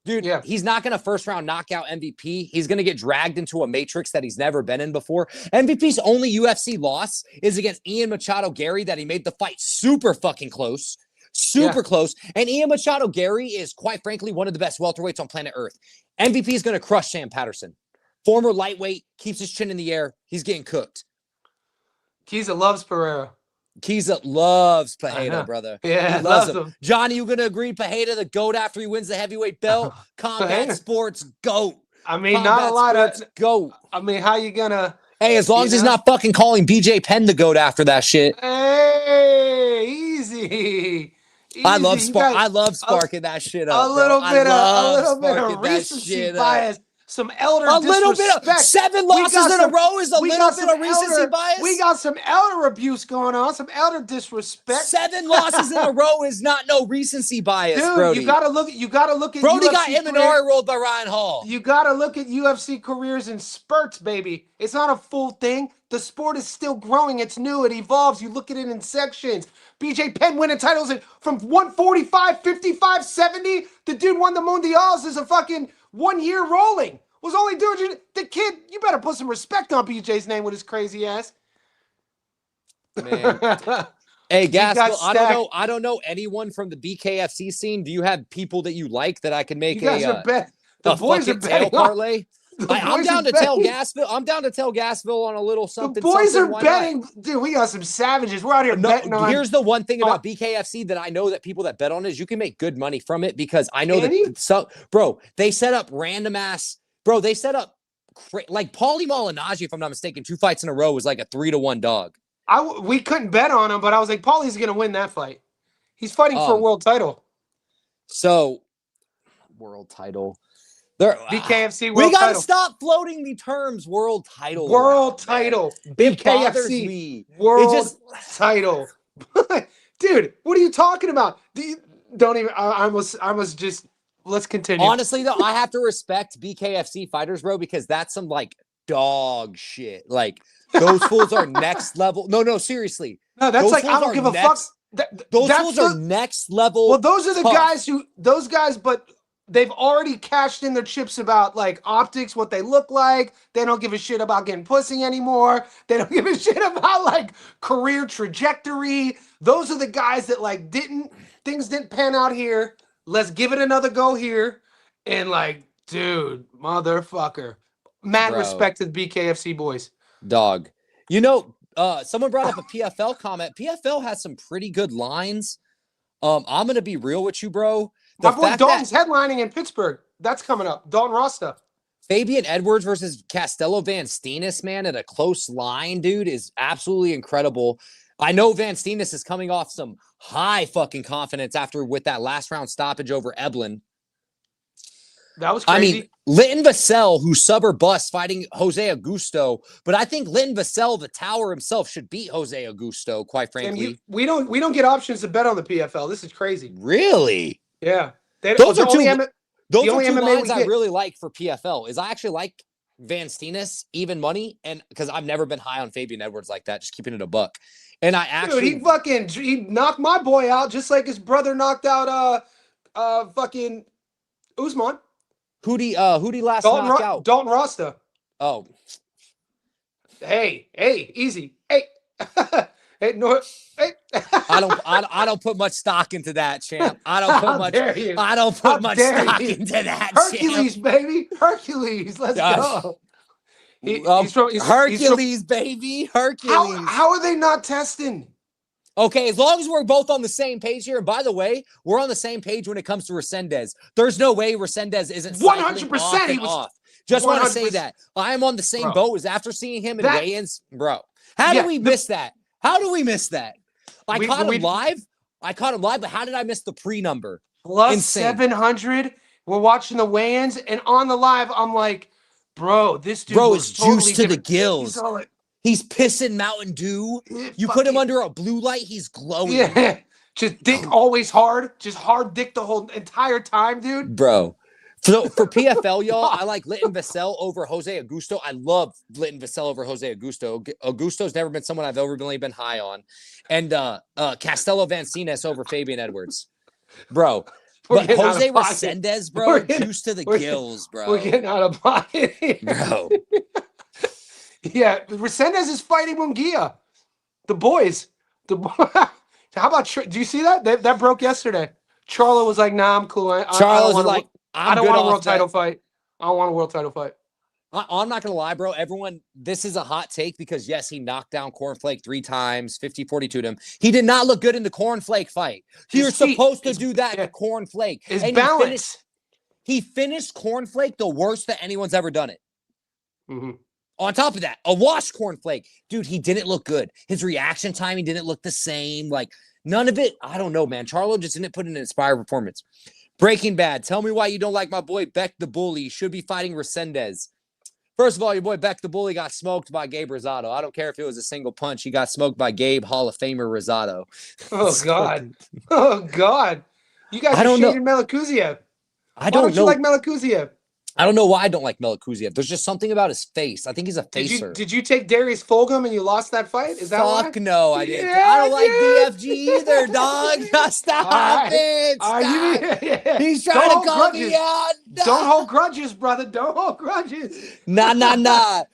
Speaker 2: Dude, he's not going to first round knockout MVP. He's going to get dragged into a matrix that he's never been in before. MVP's only UFC loss is against Ian Machado Gary that he made the fight super fucking close. Super close. And Ian Machado Gary is, quite frankly, one of the best welterweights on planet Earth. MVP is going to crush Sam Patterson. Former lightweight, keeps his chin in the air. He's getting cooked.
Speaker 1: Kiza loves Pereira.
Speaker 2: Kiza loves Pereira, brother.
Speaker 1: Yeah, he loves him.
Speaker 2: Johnny, you gonna agree? Pereira the GOAT after he wins the heavyweight belt? Combat sports GOAT.
Speaker 1: I mean, not a lot of
Speaker 2: GOAT.
Speaker 1: I mean, how you gonna?
Speaker 2: Hey, as long as he's not fucking calling BJ Penn the GOAT after that shit.
Speaker 1: Hey, easy.
Speaker 2: I love sparking that shit up.
Speaker 1: A little bit of recency bias. some elder
Speaker 2: A
Speaker 1: disrespect.
Speaker 2: little bit of 7 losses in a row is a little bit of recency bias.
Speaker 1: We got some elder abuse going on, some elder disrespect.
Speaker 2: 7 losses in a row is not no recency bias,
Speaker 1: dude.
Speaker 2: Brody.
Speaker 1: You gotta look at
Speaker 2: Brody
Speaker 1: UFC
Speaker 2: got Imanari rolled by Ryan Hall.
Speaker 1: You gotta look at UFC careers in spurts, baby. It's not a full thing. The sport is still growing. It's new. It evolves. You look at it in sections. BJ Penn winning titles from 145, 55, 70. The dude won the Mundials as a fucking 1 year rolling. Was only doing the kid. You better put some respect on BJ's name with his crazy ass.
Speaker 2: Man. Hey, Gaskell, I don't know anyone from the BKFC scene. Do you have people that you like that I can make
Speaker 1: the boys are
Speaker 2: tail parlay? I'm down to tell Gaskell.
Speaker 1: I'm
Speaker 2: down to tell Gaskell on a little something.
Speaker 1: The boys
Speaker 2: something.
Speaker 1: are betting. Dude, we got some savages. We're out here betting on.
Speaker 2: Here's the one thing about BKFC that I know that people that bet on is you can make good money from it because I know they set up random ass. Bro, they set up like Paulie Malignaggi, if I'm not mistaken, 2 fights in a row was like a 3-1 dog.
Speaker 1: We couldn't bet on him, but I was like, Paulie's gonna win that fight. He's fighting for a world title.
Speaker 2: So, world title.
Speaker 1: BKFC world title.
Speaker 2: We gotta stop floating the terms world title.
Speaker 1: World title. BKFC world title. Dude, what are you talking about? Don't even. I must just. Let's continue.
Speaker 2: Honestly, though, I have to respect BKFC fighters, bro, because that's some like dog shit. Like those fools are next level. No, seriously.
Speaker 1: No, that's like I don't give a fuck.
Speaker 2: Those fools are next level.
Speaker 1: Well, those are the guys, but they've already cashed in their chips about like optics, what they look like. They don't give a shit about getting pussy anymore. They don't give a shit about like career trajectory. Those are the guys that like things didn't pan out here. Let's give it another go here. And like, dude, motherfucker. Mad respect to the BKFC boys.
Speaker 2: Dog. You know, someone brought up a PFL comment. PFL has some pretty good lines. I'm going to be real with you, bro.
Speaker 1: My boy Dalton's headlining in Pittsburgh. That's coming up. Dalton Rasta.
Speaker 2: Fabian Edwards versus Castello Van Steenis, man, at a close line, dude, is absolutely incredible. I know Van Steenis is coming off some high fucking confidence with that last round stoppage over Eblin.
Speaker 1: That was crazy.
Speaker 2: I mean, Litton Vassell, who's sub or bust, fighting Jose Augusto, but I think Litton Vassell, the Tower himself, should beat Jose Augusto, quite frankly.
Speaker 1: We don't get options to bet on the PFL. This is crazy.
Speaker 2: Really?
Speaker 1: Yeah.
Speaker 2: Those are two lines I really like for PFL. Is I actually like Van Steenis, even money, and because I've never been high on Fabian Edwards like that, just keeping it a buck. And I actually,
Speaker 1: dude, he knocked my boy out just like his brother knocked out fucking Usman.
Speaker 2: Who'd he last knock out?
Speaker 1: Dalton Rasta.
Speaker 2: Oh.
Speaker 1: Hey, easy. Hey. Hey, no, hey.
Speaker 2: I don't put much stock into that, champ. I don't put much stock into that.
Speaker 1: Hercules,
Speaker 2: champ.
Speaker 1: Baby. Hercules. Let's go.
Speaker 2: Hercules, baby. Hercules.
Speaker 1: How are they not testing?
Speaker 2: Okay, as long as we're both on the same page here. And by the way, we're on the same page when it comes to Resendez. There's no way Resendez isn't 100%. He was off. Just want to say that. I am on the same boat as after seeing him in weigh-ins. Bro, how did we miss that? How do we miss that? I caught him live, but how did I miss the pre-number?
Speaker 1: Plus insane. 700. We're watching the weigh-ins, and on the live, I'm like, bro, this dude
Speaker 2: is totally juiced to the gills. He's pissing Mountain Dew. You put him under a blue light, he's glowing.
Speaker 1: Yeah, just dick always hard. Just hard dick the whole entire time, dude.
Speaker 2: Bro. So for PFL, y'all, I like Litton Vassell over Jose Augusto. I love Litton Vassell over Jose Augusto. Augusto's never been someone I've ever really been high on. And Castello Van Steenis over Fabian Edwards. Bro. But Jose Resendez, bro, juice to the gills, bro.
Speaker 1: We're getting out of pocket here.
Speaker 2: Bro.
Speaker 1: Yeah, Resendez is fighting Munguia. The boys. How about, do you see that? That broke yesterday. Charlo was like, nah, I'm cool.
Speaker 2: Charlo's like,
Speaker 1: I don't want a world title fight. I don't want a world title fight.
Speaker 2: I'm not going to lie, bro. Everyone, this is a hot take because, yes, he knocked down Cornflake 3 times, 50-42 him. He did not look good in the Cornflake fight. You're supposed to do that in Cornflake.
Speaker 1: His balance.
Speaker 2: He finished Cornflake the worst that anyone's ever done it.
Speaker 1: Mm-hmm.
Speaker 2: On top of that, a washed Cornflake. Dude, he didn't look good. His reaction timing didn't look the same. Like, none of it, I don't know, man. Charlo just didn't put in an inspired performance. Breaking Bad. Tell me why you don't like my boy Beck the Bully. He should be fighting Resendez. First of all, your boy Beck the Bully got smoked by Gabe Rosado. I don't care if it was a single punch. He got smoked by Gabe Hall of Famer Rosado.
Speaker 1: Oh God. Oh God. You guys
Speaker 2: I
Speaker 1: are
Speaker 2: don't know.
Speaker 1: shading Melakuziev.
Speaker 2: I
Speaker 1: Why
Speaker 2: don't
Speaker 1: don't you
Speaker 2: know.
Speaker 1: like Melakuziev?
Speaker 2: I don't know why I don't like Melakuziev. There's just something about his face. I think he's a facer.
Speaker 1: Did you take Darius Fulgham and you lost that fight? Is that why?
Speaker 2: Fuck no, I didn't.
Speaker 1: Yeah,
Speaker 2: I don't like
Speaker 1: dude.
Speaker 2: DFG either, dog. Stop it. Stop. He's trying to call me out. No.
Speaker 1: Don't hold grudges, brother. Don't hold grudges.
Speaker 2: Nah.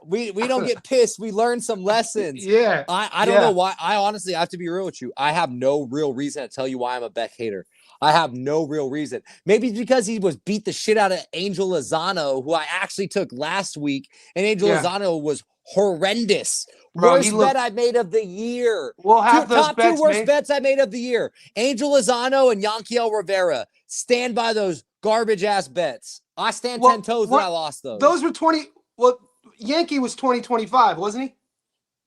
Speaker 2: We don't get pissed. We learn some lessons.
Speaker 1: Yeah.
Speaker 2: I don't know why. I honestly have to be real with you. I have no real reason to tell you why I'm a Beck hater. I have no real reason. Maybe it's because he was beat the shit out of Angel Lozano, who I actually took last week, and Angel Lozano was horrendous.
Speaker 1: Bro,
Speaker 2: worst bet I made of the year.
Speaker 1: We'll have those
Speaker 2: top
Speaker 1: bets,
Speaker 2: two worst bets I made of the year. Angel Lozano and Yanquiel Rivera. Stand by those garbage ass bets. I stand 10 toes when I lost those.
Speaker 1: Those were 20. Well, Yankee was 2025, wasn't he?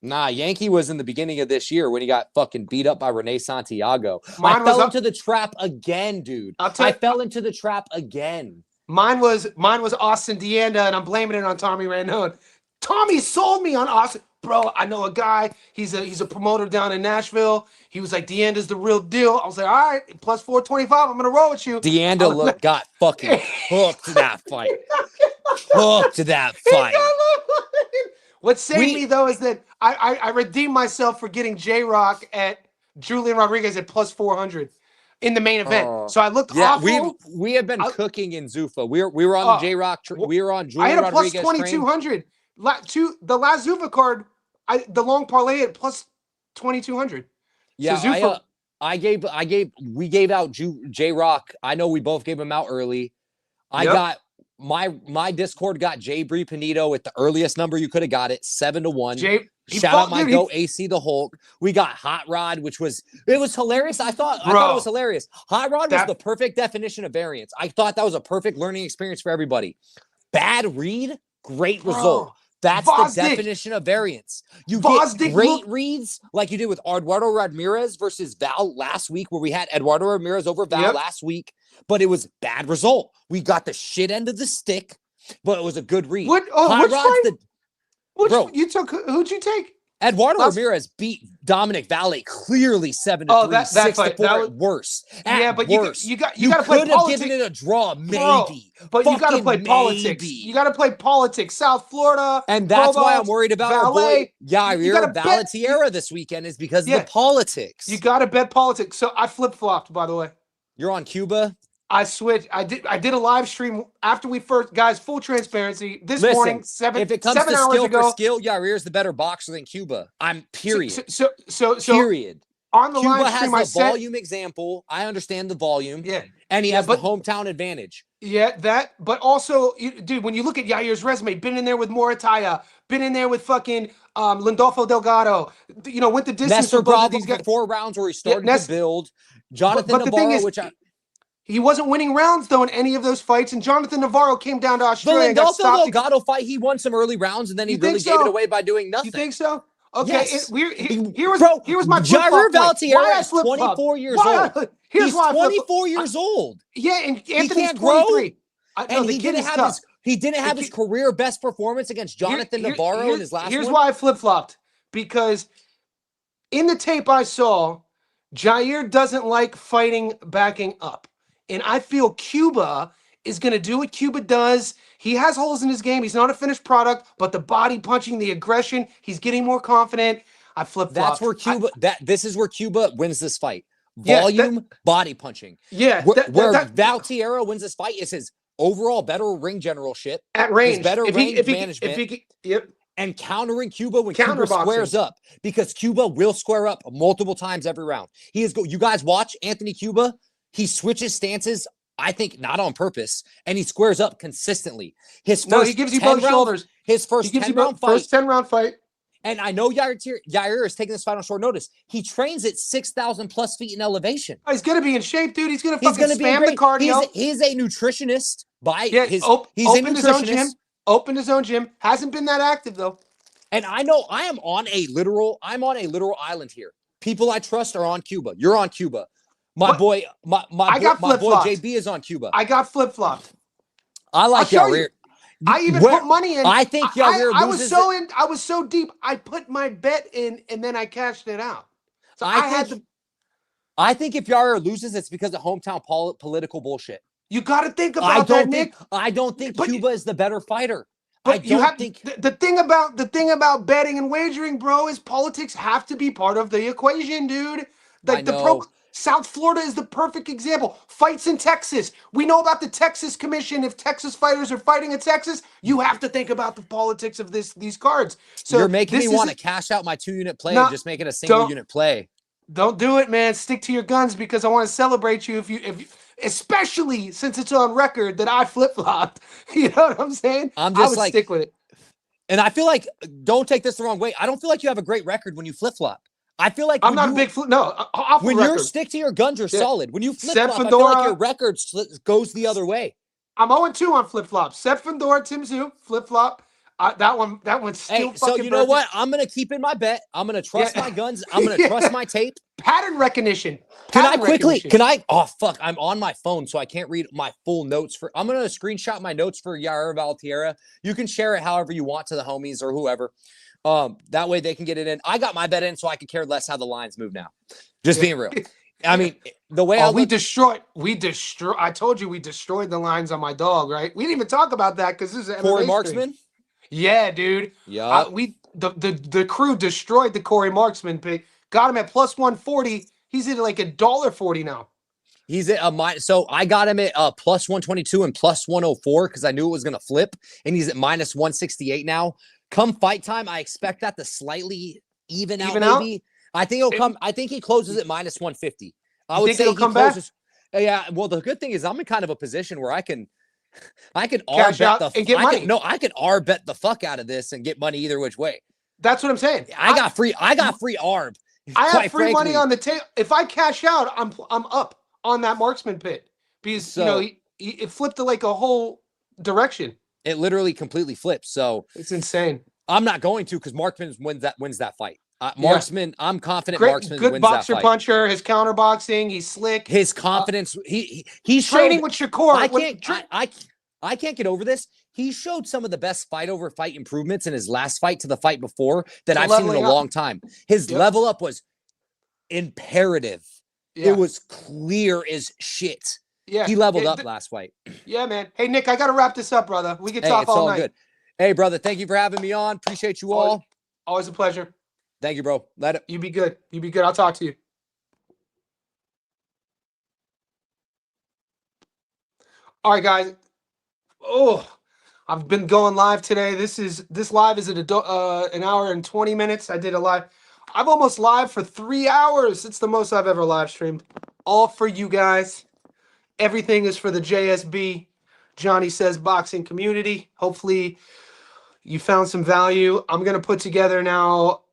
Speaker 2: Nah, Yankee was in the beginning of this year when he got fucking beat up by Renee Santiago. I fell into the trap again, dude. I fell into the trap again.
Speaker 1: Mine was Austin Deanda, and I'm blaming it on Tommy Randone. Tommy sold me on Austin. Bro, I know a guy. He's a promoter down in Nashville. He was like, Deanda's the real deal. I was like, all right, plus 425. I'm gonna roll with you.
Speaker 2: Deanda got fucking hooked to that fight. Hooked to that fight.
Speaker 1: What saved me though is that I redeemed myself for getting J-Rock at Julian Rodriguez at plus 400 in the main event. So I looked awful.
Speaker 2: We have been cooking in Zuffa. We were on the J-Rock. We were on Julian Rodriguez.
Speaker 1: I had a plus 2200. The last Zuffa card, the long parlay at plus 2200.
Speaker 2: Yeah, so we gave out J-Rock. I know we both gave him out early. I got my Discord got Jay Bree Panito at the earliest number you could have got it, 7-1. Shout out my go AC the Hulk. We got Hot Rod, it was hilarious. I thought it was hilarious. Hot Rod was the perfect definition of variance. I thought that was a perfect learning experience for everybody. Bad read, great result. That's the definition of variance. You get great reads like you did with Eduardo Ramirez versus Val last week, where we had Eduardo Ramirez over Val last week, but it was bad result. We got the shit end of the stick, but it was a good read.
Speaker 1: Who'd you take?
Speaker 2: Eduardo Ramirez beat Dominic Valle clearly 7-3, 6-4 at worst.
Speaker 1: But you got to play
Speaker 2: could have given it a draw, maybe.
Speaker 1: But you got to play politics. You got to play politics. South Florida,
Speaker 2: and that's why I'm worried about our boy Yair Valentierra this weekend is because of the politics.
Speaker 1: You got to bet politics. So I flip flopped. By the way,
Speaker 2: you're on Cuba.
Speaker 1: I switched. I did a live stream after we first, guys, full transparency. This morning,
Speaker 2: if it comes to skill for skill, Yair's the better boxer than Cuba. Period.
Speaker 1: So
Speaker 2: period.
Speaker 1: On the
Speaker 2: Cuba
Speaker 1: live stream,
Speaker 2: has the volume example. I understand the volume.
Speaker 1: Yeah.
Speaker 2: And he has the hometown advantage.
Speaker 1: Yeah, but also, dude, when you look at Yair's resume, been in there with Morataya, been in there with fucking Lindolfo Delgado, went the distance
Speaker 2: Nestor
Speaker 1: for both of
Speaker 2: Bravo
Speaker 1: these guys.
Speaker 2: 4 rounds where he started to build. Jonathan Navarro,
Speaker 1: he wasn't winning rounds, though, in any of those fights, and Jonathan Navarro came down to Australia and got stopped.
Speaker 2: The Delgado fight, he won some early rounds, and then he really gave it away by doing nothing.
Speaker 1: You think so? Okay,
Speaker 2: yes.
Speaker 1: Here was my
Speaker 2: Jair Valentierra is 24 years old. He's 24 years old.
Speaker 1: Yeah, and Anthony's
Speaker 2: can't grow.
Speaker 1: 23.
Speaker 2: And he didn't have his career best performance against Jonathan Navarro in his last one.
Speaker 1: Here's why I flip-flopped. Because in the tape I saw, Jair doesn't like fighting backing up. And I feel Cuba is going to do what Cuba does. He has holes in his game. He's not a finished product, but the body punching, the aggression, he's getting more confident. I flip-flopped.
Speaker 2: That's where Cuba, this is where Cuba wins this fight. Volume, body punching.
Speaker 1: Yeah.
Speaker 2: Where Valtierra wins this fight is his overall better ring generalship.
Speaker 1: At range.
Speaker 2: Better range management. And countering Cuba when Cuba squares up. Because Cuba will square up multiple times every round. You guys watch Anthony Cuba. He switches stances, I think, not on purpose, and he squares up consistently.
Speaker 1: He gives you both shoulders.
Speaker 2: His first
Speaker 1: 10-round fight.
Speaker 2: And I know Yair is taking this fight on short notice. He trains at 6,000 plus feet in elevation.
Speaker 1: Oh, he's going to be in shape, dude. He's going to fucking spam the cardio.
Speaker 2: He's a nutritionist. He's
Speaker 1: opened his own gym. Opened his own gym. Hasn't been that active, though.
Speaker 2: And I know I'm on a literal island here. People I trust are on Cuba. You're on Cuba. My
Speaker 1: What?
Speaker 2: boy,
Speaker 1: I got
Speaker 2: my boy
Speaker 1: flip-flopped.
Speaker 2: JB is on Cuba.
Speaker 1: I got flip-flopped.
Speaker 2: I like
Speaker 1: I'll show
Speaker 2: Yair.
Speaker 1: I even put money in.
Speaker 2: I think Yair loses.
Speaker 1: I was so deep. I put my bet in and then I cashed it out. So
Speaker 2: I think if Yair loses, it's because of hometown political bullshit.
Speaker 1: You got to think about that, Nick.
Speaker 2: I don't think Cuba is the better fighter.
Speaker 1: But the thing about betting and wagering, bro, is politics have to be part of the equation, dude. Like South Florida is the perfect example. Fights in Texas. We know about the Texas Commission. If Texas fighters are fighting in Texas, you have to think about the politics of these cards. So
Speaker 2: you're making me want to cash out my 2-unit play and just make it a single unit play.
Speaker 1: Don't do it, man. Stick to your guns because I want to celebrate you if especially since it's on record that I flip-flopped. You know what I'm saying?
Speaker 2: I would
Speaker 1: stick with it.
Speaker 2: And I feel like, don't take this the wrong way, I don't feel like you have a great record when you flip-flop. I feel like
Speaker 1: I'm not a big flip. No,
Speaker 2: when you stick to your guns, you're solid. When you flip-flop, I feel like your record goes the other way.
Speaker 1: I'm 0-2 on flip-flop. Seth Fedora, Tim Tszyu, flip-flop. That one's still fucking
Speaker 2: so you know what? I'm going to keep in my bet. I'm going to trust my guns. I'm going to trust my tape.
Speaker 1: Pattern recognition.
Speaker 2: Oh, fuck. I'm on my phone, so I can't read my full notes. I'm going to screenshot my notes for Yair Valtierra. You can share it however you want to the homies or whoever. That way they can get it in. I got my bet in, so I could care less how the lines move now. Just being real. I mean, the way
Speaker 1: we destroyed. I told you we destroyed the lines on my dog, right? We didn't even talk about that because this is
Speaker 2: Corey Marksman.
Speaker 1: Yeah, dude.
Speaker 2: Yeah.
Speaker 1: The crew destroyed the Corey Marksman pick. Got him at plus 140. He's at like $1.40 now.
Speaker 2: He's at so I got him at plus 122 and plus 104 because I knew it was gonna flip, and he's at minus 168 now. Come fight time, I expect that to slightly even out. Maybe I think he'll come. I think he closes at minus 150. I would say he'll come closes. Back? Yeah. Well, the good thing is I'm in kind of a position where I can
Speaker 1: cash out and get money.
Speaker 2: I can R-bet the fuck out of this and get money either which way.
Speaker 1: That's what I'm saying.
Speaker 2: I got free ARB.
Speaker 1: I have free money on the table. If I cash out, I'm up on that marksman pit because it flipped to like a whole direction.
Speaker 2: It literally completely flips. So
Speaker 1: it's insane.
Speaker 2: I'm not going to because Marksman wins that fight. Marksman, I'm confident Marksman
Speaker 1: good
Speaker 2: wins
Speaker 1: boxer
Speaker 2: that fight.
Speaker 1: Puncher, his counter boxing, he's slick.
Speaker 2: His confidence, he's
Speaker 1: training with Shakur.
Speaker 2: I can't get over this. He showed some of the best fight over fight improvements in his last fight to the fight before that I've seen in a long time. His level up was imperative. Yeah. It was clear as shit. Yeah, he leveled up last fight.
Speaker 1: Yeah, man. Hey, Nick, I got to wrap this up, brother. We can talk all night. Good.
Speaker 2: Hey, brother, thank you for having me on. Appreciate you all.
Speaker 1: Always a pleasure.
Speaker 2: Thank you, bro.
Speaker 1: You be good. You be good. I'll talk to you. All right, guys. Oh, I've been going live today. This live is at an hour and 20 minutes. I did a live. I'm almost live for 3 hours. It's the most I've ever live streamed. All for you guys. Everything is for the JSB, Johnny Says Boxing community. Hopefully you found some value. I'm going to put together now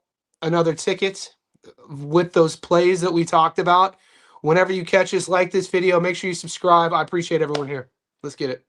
Speaker 1: another ticket with those plays that we talked about. Whenever you catch us, like this video, make sure you subscribe. I appreciate everyone here. Let's get it.